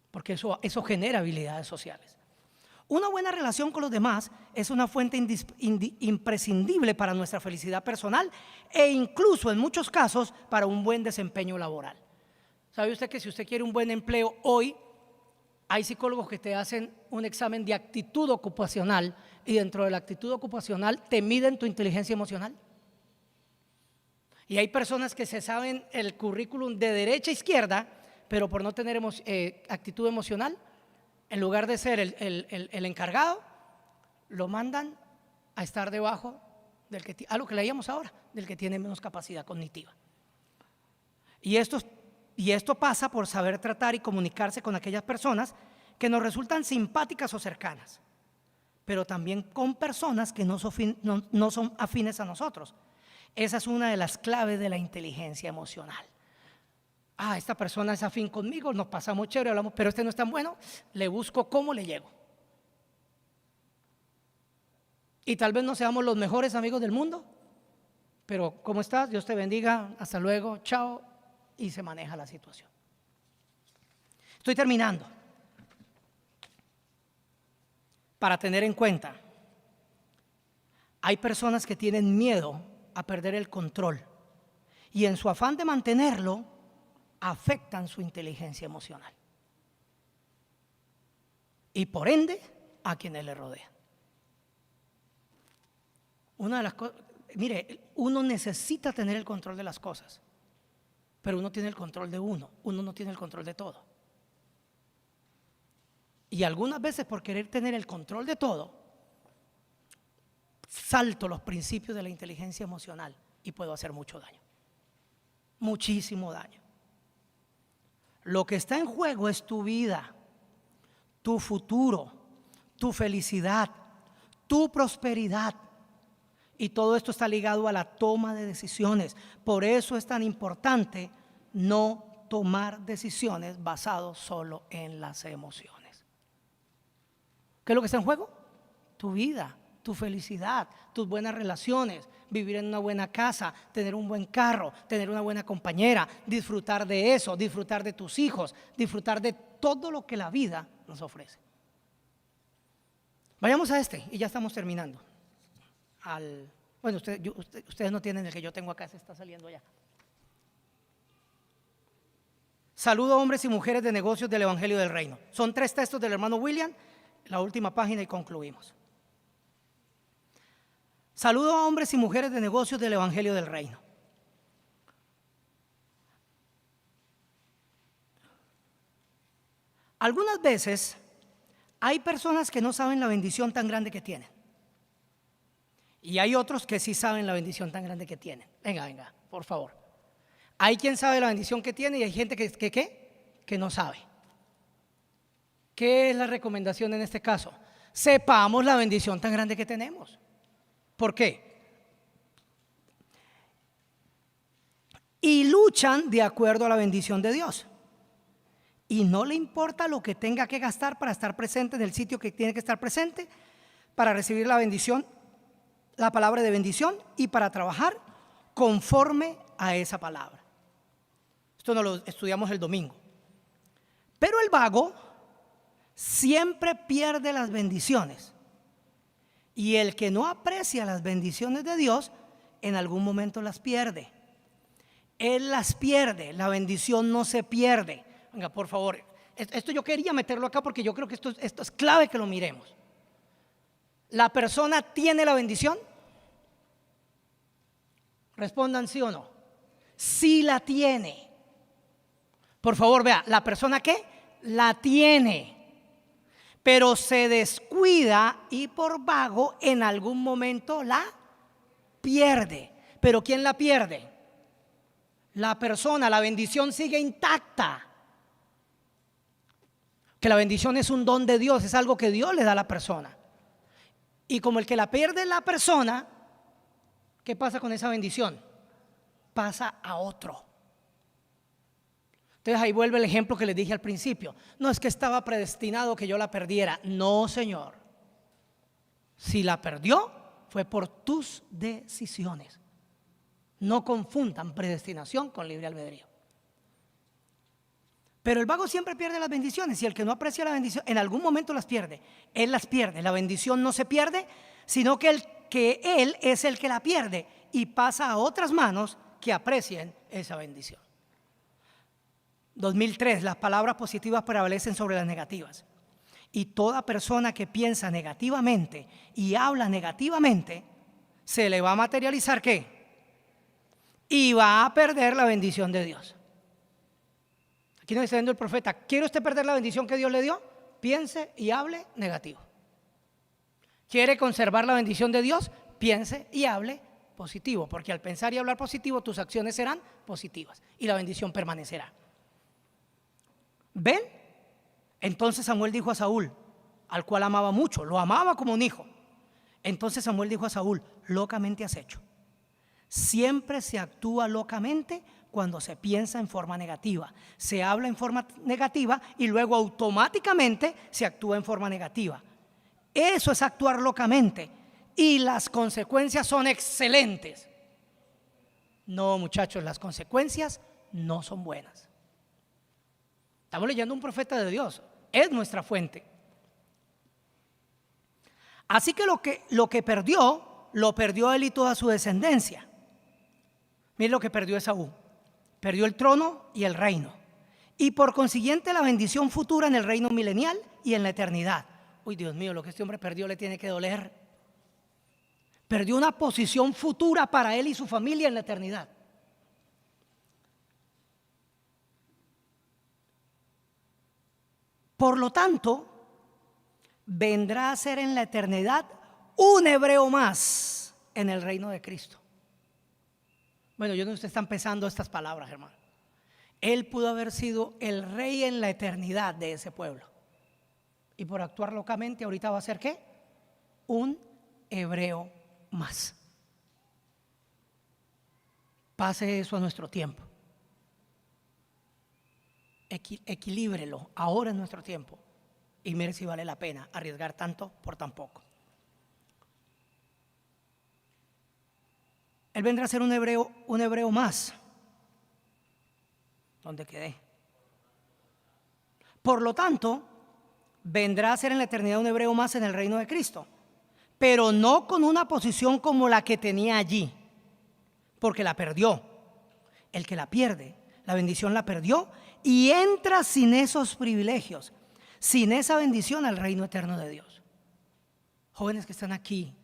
porque eso genera habilidades sociales. Una buena relación con los demás es una fuente imprescindible para nuestra felicidad personal e incluso en muchos casos para un buen desempeño laboral. ¿Sabe usted que si usted quiere un buen empleo hoy, hay psicólogos que te hacen un examen de actitud ocupacional y dentro de la actitud ocupacional te miden tu inteligencia emocional? Y hay personas que se saben el currículum de derecha a izquierda, pero por no tener actitud emocional, en lugar de ser el encargado, lo mandan a estar debajo a lo que leíamos ahora, del que tiene menos capacidad cognitiva. Y esto pasa por saber tratar y comunicarse con aquellas personas que nos resultan simpáticas o cercanas, pero también con personas que no son afines a nosotros. Esa es una de las claves de la inteligencia emocional. Esta persona es afín conmigo, nos pasamos chévere, hablamos, pero este no es tan bueno, le busco cómo le llego. Y tal vez no seamos los mejores amigos del mundo, pero ¿cómo estás? Dios te bendiga, hasta luego, chao, y se maneja la situación. Estoy terminando. Para tener en cuenta, hay personas que tienen miedo a perder el control y en su afán de mantenerlo afectan su inteligencia emocional y por ende a quienes le rodean. Una de las cosas, mire, uno necesita tener el control de las cosas, pero uno tiene el control de uno no tiene el control de todo. Y algunas veces por querer tener el control de todo, salto los principios de la inteligencia emocional y puedo hacer mucho daño, muchísimo daño. Lo que está en juego es tu vida, tu futuro, tu felicidad, tu prosperidad. Y todo esto está ligado a la toma de decisiones. Por eso es tan importante no tomar decisiones basadas solo en las emociones. ¿Qué es lo que está en juego? Tu vida, tu felicidad, tus buenas relaciones, vivir en una buena casa, tener un buen carro, tener una buena compañera, disfrutar de eso, disfrutar de tus hijos, disfrutar de todo lo que la vida nos ofrece. Vayamos a y ya estamos terminando. Bueno, ustedes no tienen el que yo tengo acá, se está saliendo ya. Saludo a hombres y mujeres de negocios del Evangelio del Reino. Son 3 textos del hermano William, la última página y concluimos. Saludo a hombres y mujeres de negocios del Evangelio del Reino. Algunas veces hay personas que no saben la bendición tan grande que tienen. Y hay otros que sí saben la bendición tan grande que tienen. Venga, por favor. Hay quien sabe la bendición que tiene y hay gente que no sabe. ¿Qué es la recomendación en este caso? Sepamos la bendición tan grande que tenemos. ¿Por qué? Y luchan de acuerdo a la bendición de Dios. Y no le importa lo que tenga que gastar para estar presente en el sitio que tiene que estar presente, para recibir la bendición, la palabra de bendición y para trabajar conforme a esa palabra. Esto nos lo estudiamos el domingo. Pero el vago siempre pierde las bendiciones. Y el que no aprecia las bendiciones de Dios, en algún momento las pierde. Él las pierde, la bendición no se pierde. Venga, por favor, esto yo quería meterlo acá porque yo creo que esto es clave que lo miremos. ¿La persona tiene la bendición? Respondan sí o no. Sí la tiene. Por favor, vea, ¿la persona qué? La tiene. Pero se descuida y por vago en algún momento la pierde. ¿Pero quién la pierde? La persona. La bendición sigue intacta. Que la bendición es un don de Dios, es algo que Dios le da a la persona. Y como el que la pierde es la persona, ¿qué pasa con esa bendición? Pasa a otro. Entonces ahí vuelve el ejemplo que les dije al principio. No es que estaba predestinado que yo la perdiera. No, Señor. Si la perdió, fue por tus decisiones. No confundan predestinación con libre albedrío. Pero el vago siempre pierde las bendiciones y el que no aprecia la bendición en algún momento las pierde. Él las pierde. La bendición no se pierde, sino que él es el que la pierde y pasa a otras manos que aprecien esa bendición. 2003, las palabras positivas prevalecen sobre las negativas. Y toda persona que piensa negativamente y habla negativamente, se le va a materializar ¿qué? Y va a perder la bendición de Dios. Aquí nos está diciendo el profeta, ¿quiere usted perder la bendición que Dios le dio? Piense y hable negativo. ¿Quiere conservar la bendición de Dios? Piense y hable positivo, porque al pensar y hablar positivo, tus acciones serán positivas y la bendición permanecerá. ¿Ven? Entonces Samuel dijo a Saúl, al cual amaba mucho, lo amaba como un hijo. Entonces Samuel dijo a Saúl, locamente has hecho. Siempre se actúa locamente cuando se piensa en forma negativa, se habla en forma negativa y luego automáticamente se actúa en forma negativa. Eso es actuar locamente y las consecuencias son excelentes. No, muchachos, las consecuencias no son buenas. Estamos leyendo un profeta de Dios, es nuestra fuente. Así que lo que perdió, lo perdió él y toda su descendencia. Miren lo que perdió Esaú. Perdió el trono y el reino. Y por consiguiente la bendición futura en el reino milenial y en la eternidad. Uy, Dios mío, lo que este hombre perdió le tiene que doler. Perdió una posición futura para él y su familia en la eternidad. Por lo tanto, vendrá a ser en la eternidad un hebreo más en el reino de Cristo. Bueno, yo no sé si ustedes están pensando estas palabras, hermano. Él pudo haber sido el rey en la eternidad de ese pueblo. Y por actuar locamente, ahorita va a ser ¿qué? Un hebreo más. Pase eso a nuestro tiempo. Equilíbrelo ahora en nuestro tiempo. Y mire si vale la pena arriesgar tanto por tan poco. Él vendrá a ser un hebreo más. ¿Dónde quedé? Por lo tanto, vendrá a ser en la eternidad un hebreo más en el reino de Cristo, pero no con una posición como la que tenía allí, porque la perdió. El que la pierde la bendición la perdió y entra sin esos privilegios, sin esa bendición al reino eterno de Dios. Jóvenes que están aquí,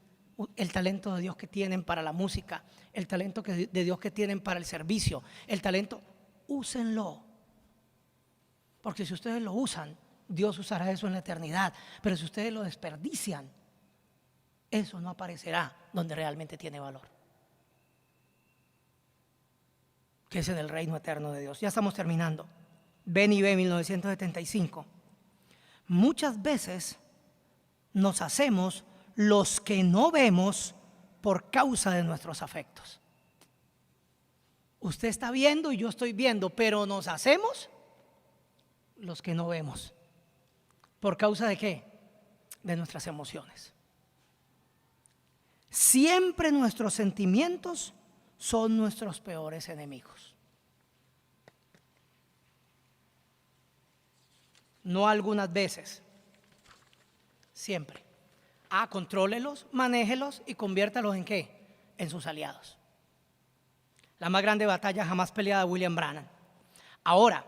el talento de Dios que tienen para la música, el talento de Dios que tienen para el servicio, el talento, úsenlo. Porque si ustedes lo usan, Dios usará eso en la eternidad. Pero si ustedes lo desperdician, eso no aparecerá donde realmente tiene valor, que es en el reino eterno de Dios. Ya estamos terminando. Ven y ve 1975. Muchas veces nos hacemos los que no vemos por causa de nuestros afectos. Usted está viendo y yo estoy viendo, pero nos hacemos los que no vemos. ¿Por causa de qué? De nuestras emociones. Siempre nuestros sentimientos son nuestros peores enemigos. No algunas veces, siempre. Contrólelos, manéjelos y conviértalos ¿en qué? En sus aliados. La más grande batalla jamás peleada de William Branham. Ahora,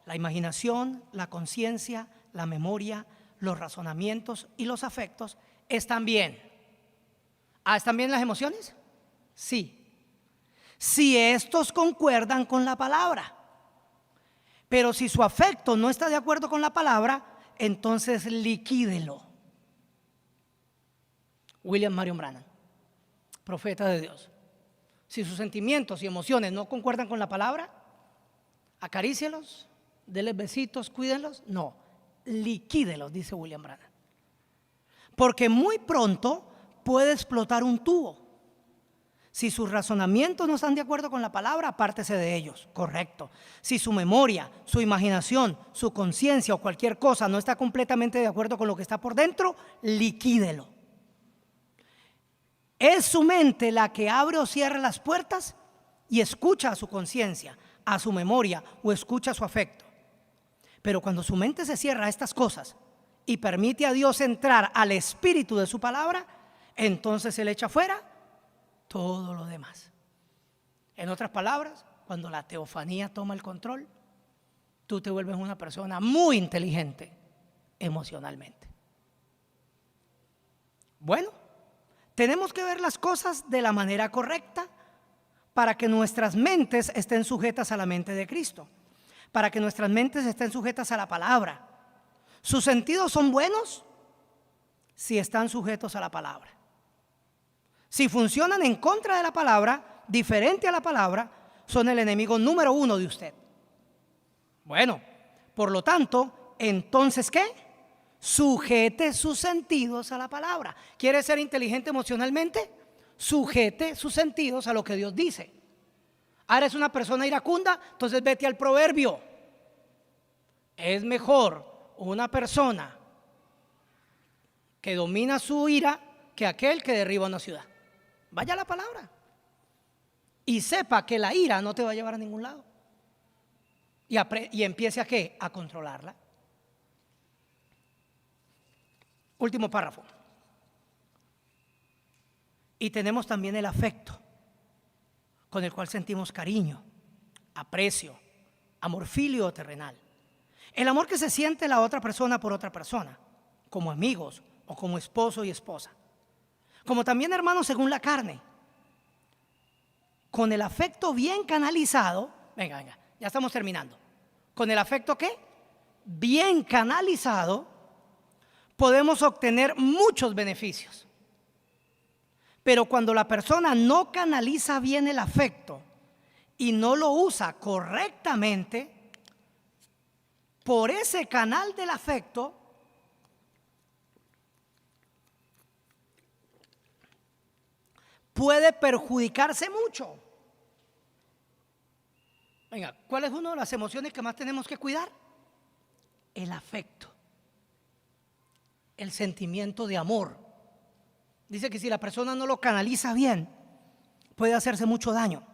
la imaginación, la conciencia, la memoria, los razonamientos y los afectos están bien. ¿Están bien las emociones? Sí. Si estos concuerdan con la palabra. Pero si su afecto no está de acuerdo con la palabra, entonces liquídelo. William Marion Branham, profeta de Dios. Si sus sentimientos y emociones no concuerdan con la palabra, acarícielos, denles besitos, cuídenlos. No, liquídelos, dice William Branham. Porque muy pronto puede explotar un tubo. Si sus razonamientos no están de acuerdo con la palabra, apártese de ellos, correcto. Si su memoria, su imaginación, su conciencia o cualquier cosa no está completamente de acuerdo con lo que está por dentro, liquídelo. Es su mente la que abre o cierra las puertas y escucha a su conciencia, a su memoria o escucha a su afecto. Pero cuando su mente se cierra a estas cosas y permite a Dios entrar al espíritu de su palabra, entonces Él echa fuera todo lo demás. En otras palabras, cuando la teofanía toma el control, tú te vuelves una persona muy inteligente emocionalmente. Bueno, tenemos que ver las cosas de la manera correcta para que nuestras mentes estén sujetas a la mente de Cristo, para que nuestras mentes estén sujetas a la palabra. Sus sentidos son buenos si están sujetos a la palabra. Si funcionan en contra de la palabra, diferente a la palabra, son el enemigo número 1 de usted. Bueno, por lo tanto, entonces ¿qué? Sujete sus sentidos a la palabra. ¿Quiere ser inteligente emocionalmente? Sujete sus sentidos a lo que Dios dice. Ahora es una persona iracunda, entonces vete al proverbio. Es mejor una persona que domina su ira que aquel que derriba una ciudad. Vaya a la palabra y sepa que la ira no te va a llevar a ningún lado. Y empiece a ¿qué? A controlarla. Último párrafo. Y tenemos también el afecto, con el cual sentimos cariño, aprecio, amor filio o terrenal. El amor que se siente la otra persona por otra persona, como amigos o como esposo y esposa. Como también hermanos según la carne. Con el afecto bien canalizado, venga, ya estamos terminando. Con el afecto ¿qué? Bien canalizado, podemos obtener muchos beneficios. Pero cuando la persona no canaliza bien el afecto y no lo usa correctamente, por ese canal del afecto, puede perjudicarse mucho. Venga, ¿cuál es una de las emociones que más tenemos que cuidar? El afecto, el sentimiento de amor. Dice que si la persona no lo canaliza bien, puede hacerse mucho daño.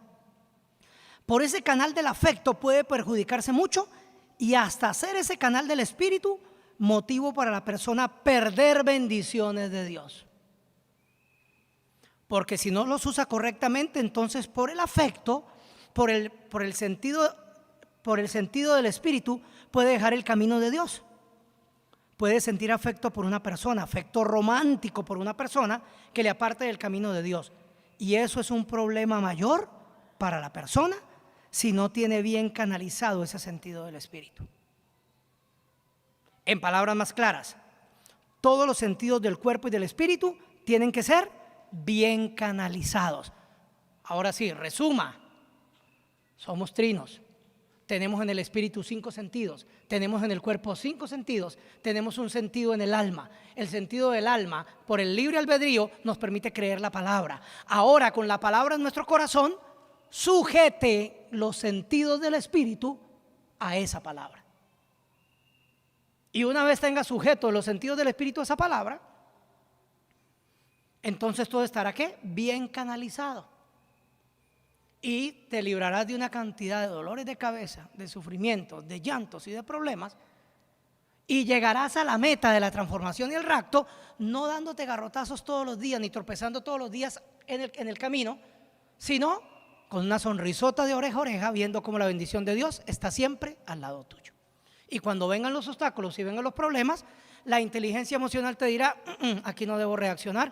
Por ese canal del afecto puede perjudicarse mucho y hasta hacer ese canal del espíritu motivo para la persona perder bendiciones de Dios. Porque si no los usa correctamente, entonces por el afecto, por el sentido por el sentido del espíritu, puede dejar el camino de Dios. Puede sentir afecto por una persona, afecto romántico por una persona que le aparte del camino de Dios. Y eso es un problema mayor para la persona si no tiene bien canalizado ese sentido del espíritu. En palabras más claras, todos los sentidos del cuerpo y del espíritu tienen que ser bien canalizados. Ahora sí, resuma. Somos trinos. Tenemos en el espíritu 5 sentidos, tenemos en el cuerpo 5 sentidos, tenemos un sentido en el alma. El sentido del alma, por el libre albedrío, nos permite creer la palabra. Ahora, con la palabra en nuestro corazón, sujete los sentidos del espíritu a esa palabra. Y una vez tenga sujetos los sentidos del espíritu a esa palabra, entonces todo estará ¿qué? Bien canalizado. Y te librarás de una cantidad de dolores de cabeza, de sufrimientos, de llantos y de problemas, y llegarás a la meta de la transformación y el rapto, no dándote garrotazos todos los días, ni tropezando todos los días en el camino, sino con una sonrisota de oreja a oreja, viendo cómo la bendición de Dios está siempre al lado tuyo. Y cuando vengan los obstáculos y vengan los problemas, la inteligencia emocional te dirá, aquí no debo reaccionar,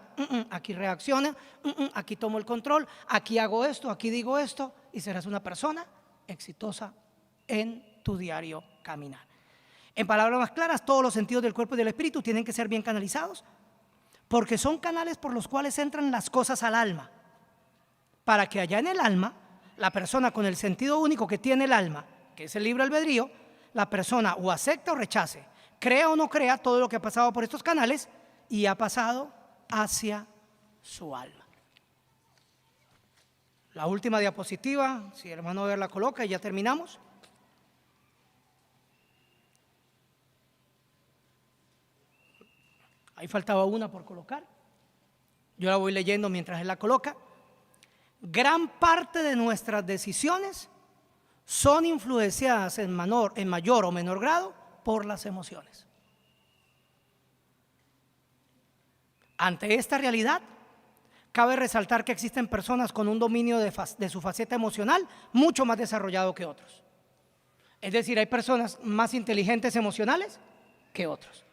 aquí reacciona, aquí tomo el control, aquí hago esto, aquí digo esto, y serás una persona exitosa en tu diario caminar. En palabras más claras, todos los sentidos del cuerpo y del espíritu tienen que ser bien canalizados, porque son canales por los cuales entran las cosas al alma, para que allá en el alma, la persona con el sentido único que tiene el alma, que es el libre albedrío, la persona o acepta o rechace, crea o no crea todo lo que ha pasado por estos canales y ha pasado hacia su alma. La última diapositiva, si el hermano Ver la coloca y ya terminamos. Ahí faltaba una por colocar. Yo la voy leyendo mientras él la coloca. Gran parte de nuestras decisiones son influenciadas en mayor o menor grado por las emociones. Ante esta realidad, cabe resaltar que existen personas con un dominio de su faceta emocional mucho más desarrollado que otros. Es decir, hay personas más inteligentes emocionales que otros.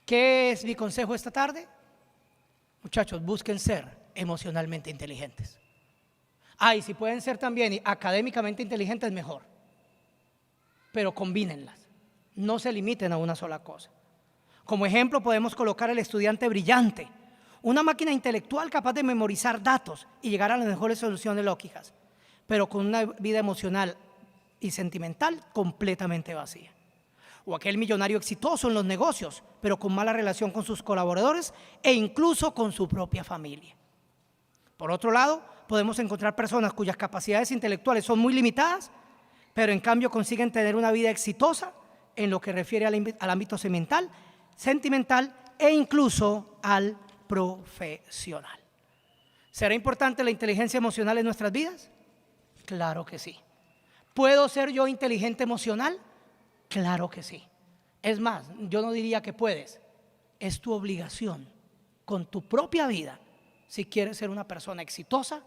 ¿Qué es mi consejo esta tarde? Muchachos, busquen ser emocionalmente inteligentes. Y si pueden ser también académicamente inteligentes, mejor. Pero combínenlas. No se limiten a una sola cosa. Como ejemplo podemos colocar el estudiante brillante, una máquina intelectual capaz de memorizar datos y llegar a las mejores soluciones lógicas, pero con una vida emocional y sentimental completamente vacía. O aquel millonario exitoso en los negocios, pero con mala relación con sus colaboradores e incluso con su propia familia. Por otro lado, podemos encontrar personas cuyas capacidades intelectuales son muy limitadas, pero en cambio consiguen tener una vida exitosa en lo que refiere al ámbito sentimental e incluso al profesional. ¿Será importante la inteligencia emocional en nuestras vidas? Claro que sí. ¿Puedo ser yo inteligente emocional? Claro que sí. Es más, yo no diría que puedes, es tu obligación con tu propia vida si quieres ser una persona exitosa,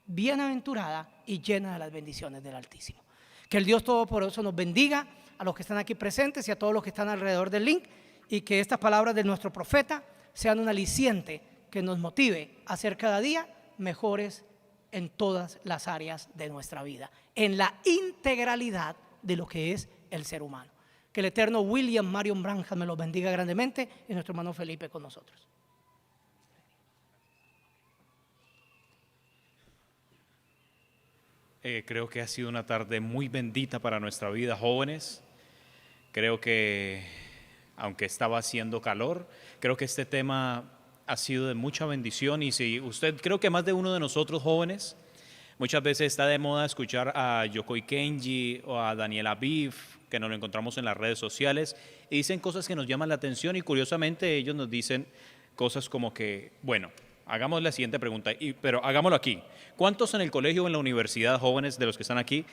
bienaventurada y llena de las bendiciones del Altísimo. Que el Dios Todopoderoso nos bendiga a los que están aquí presentes y a todos los que están alrededor del link, y que estas palabras de nuestro profeta sean un aliciente que nos motive a ser cada día mejores en todas las áreas de nuestra vida, en la integralidad de lo que es el ser humano. Que el eterno William Marion Branham me los bendiga grandemente y nuestro hermano Felipe con nosotros. Creo que ha sido una tarde muy bendita para nuestra vida, jóvenes. Creo que, aunque estaba haciendo calor, creo que este tema ha sido de mucha bendición. Y si usted, creo que más de uno de nosotros jóvenes, muchas veces está de moda escuchar a Yokoi Kenji o a Daniel Aviv, que nos lo encontramos en las redes sociales, y dicen cosas que nos llaman la atención, y curiosamente ellos nos dicen cosas como que, bueno, hagamos la siguiente pregunta, pero hagámoslo aquí. ¿Cuántos en el colegio o en la universidad, jóvenes de los que están aquí,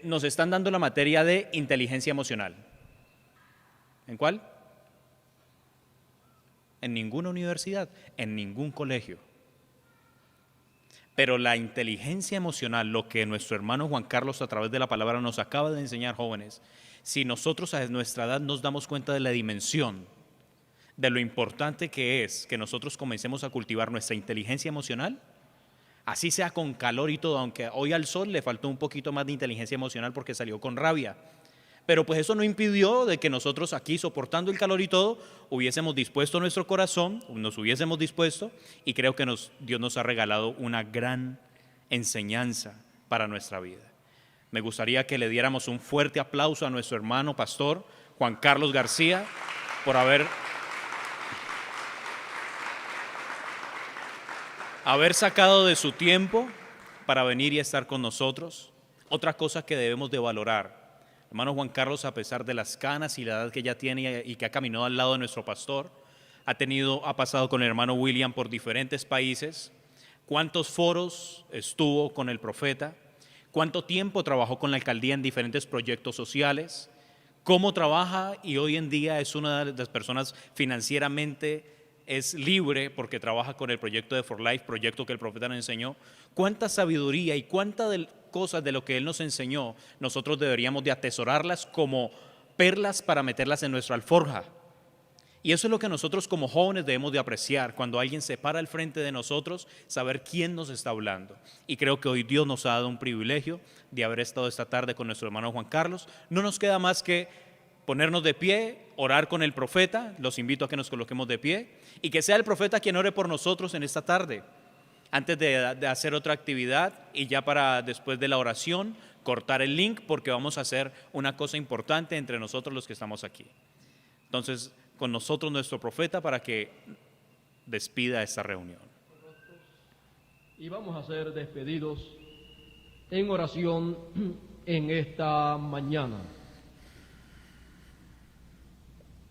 nos están dando la materia de inteligencia emocional? ¿En cuál? En ninguna universidad, en ningún colegio. Pero la inteligencia emocional, lo que nuestro hermano Juan Carlos a través de la palabra nos acaba de enseñar, jóvenes, si nosotros a nuestra edad nos damos cuenta de la dimensión, de lo importante que es que nosotros comencemos a cultivar nuestra inteligencia emocional, así sea con calor y todo, aunque hoy al sol le faltó un poquito más de inteligencia emocional porque salió con rabia. Pero pues eso no impidió de que nosotros aquí, soportando el calor y todo, hubiésemos dispuesto nuestro corazón, nos hubiésemos dispuesto, y creo que Dios nos ha regalado una gran enseñanza para nuestra vida. Me gustaría que le diéramos un fuerte aplauso a nuestro hermano pastor Juan Carlos García por haber sacado de su tiempo para venir y estar con nosotros. Otra cosa que debemos de valorar, hermano Juan Carlos, a pesar de las canas y la edad que ya tiene y que ha caminado al lado de nuestro pastor, ha pasado con el hermano William por diferentes países. ¿Cuántos foros estuvo con el profeta? ¿Cuánto tiempo trabajó con la alcaldía en diferentes proyectos sociales? ¿Cómo trabaja? Y hoy en día es una de las personas financieramente es libre porque trabaja con el proyecto de For Life, proyecto que el profeta nos enseñó. ¿Cuánta sabiduría y cuántas cosas de lo que él nos enseñó nosotros deberíamos de atesorarlas como perlas para meterlas en nuestra alforja? Y eso es lo que nosotros como jóvenes debemos de apreciar, cuando alguien se para al frente de nosotros, saber quién nos está hablando. Y creo que hoy Dios nos ha dado un privilegio de haber estado esta tarde con nuestro hermano Juan Carlos. No nos queda más que ponernos de pie, orar con el profeta. Los invito a que nos coloquemos de pie y que sea el profeta quien ore por nosotros en esta tarde, antes de hacer otra actividad, y ya para después de la oración cortar el link, porque vamos a hacer una cosa importante entre nosotros los que estamos aquí. Entonces, con nosotros nuestro profeta para que despida esta reunión. Y vamos a ser despedidos en oración en esta mañana.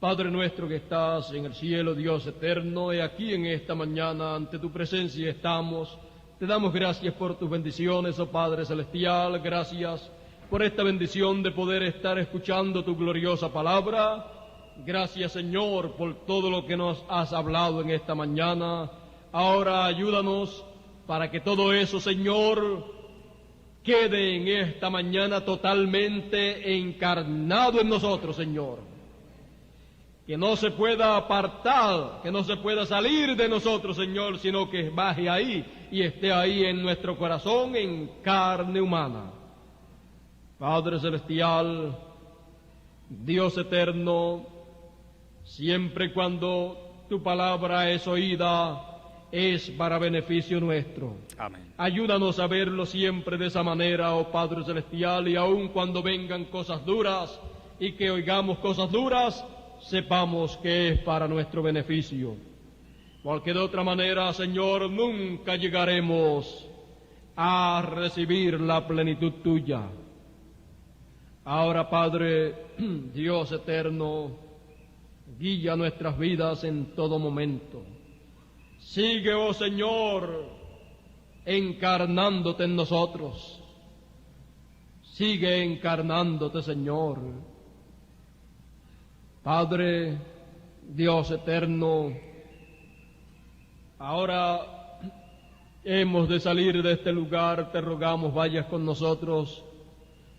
Padre nuestro que estás en el cielo, Dios eterno, y aquí en esta mañana ante tu presencia estamos. Te damos gracias por tus bendiciones, oh Padre celestial, gracias por esta bendición de poder estar escuchando tu gloriosa palabra. Gracias, Señor, por todo lo que nos has hablado en esta mañana. Ahora ayúdanos para que todo eso, Señor, quede en esta mañana totalmente encarnado en nosotros, Señor. Que no se pueda apartar, que no se pueda salir de nosotros, Señor, sino que baje ahí y esté ahí en nuestro corazón en carne humana. Padre celestial, Dios eterno, siempre y cuando tu palabra es oída, es para beneficio nuestro. Amén. Ayúdanos a verlo siempre de esa manera, oh Padre celestial, y aun cuando vengan cosas duras y que oigamos cosas duras, sepamos que es para nuestro beneficio. Porque de otra manera, Señor, nunca llegaremos a recibir la plenitud tuya. Ahora, Padre, Dios eterno, guía nuestras vidas en todo momento. Sigue, oh Señor, encarnándote en nosotros. Sigue encarnándote, Señor. Padre, Dios eterno, ahora hemos de salir de este lugar, te rogamos vayas con nosotros,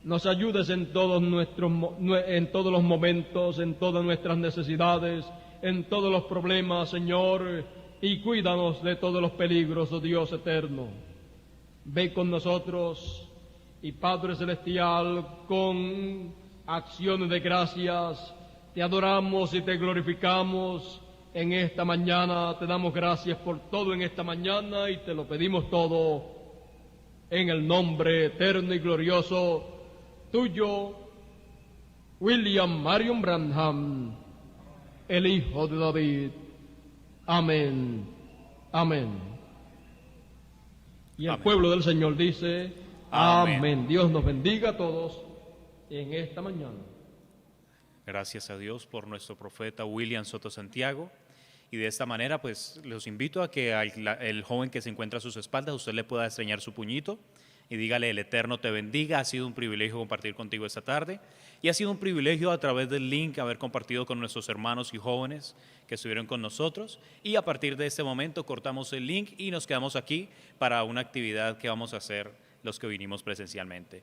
nos ayudes en todos los momentos, en todas nuestras necesidades, en todos los problemas, Señor, y cuídanos de todos los peligros, oh Dios eterno. Ve con nosotros, y Padre celestial, con acciones de gracias, te adoramos y te glorificamos en esta mañana. Te damos gracias por todo en esta mañana y te lo pedimos todo en el nombre eterno y glorioso tuyo, William Marion Branham, el Hijo de David. Amén. Amén. Y el Amén. pueblo del Señor dice, Amén. amén. Dios nos bendiga a todos en esta mañana. Gracias a Dios por nuestro profeta William Soto Santiago. Y de esta manera, pues, los invito a que el joven que se encuentra a sus espaldas, usted le pueda estreñar su puñito y dígale: el Eterno te bendiga. Ha sido un privilegio compartir contigo esta tarde y ha sido un privilegio a través del link haber compartido con nuestros hermanos y jóvenes que estuvieron con nosotros, y a partir de este momento cortamos el link y nos quedamos aquí para una actividad que vamos a hacer los que vinimos presencialmente.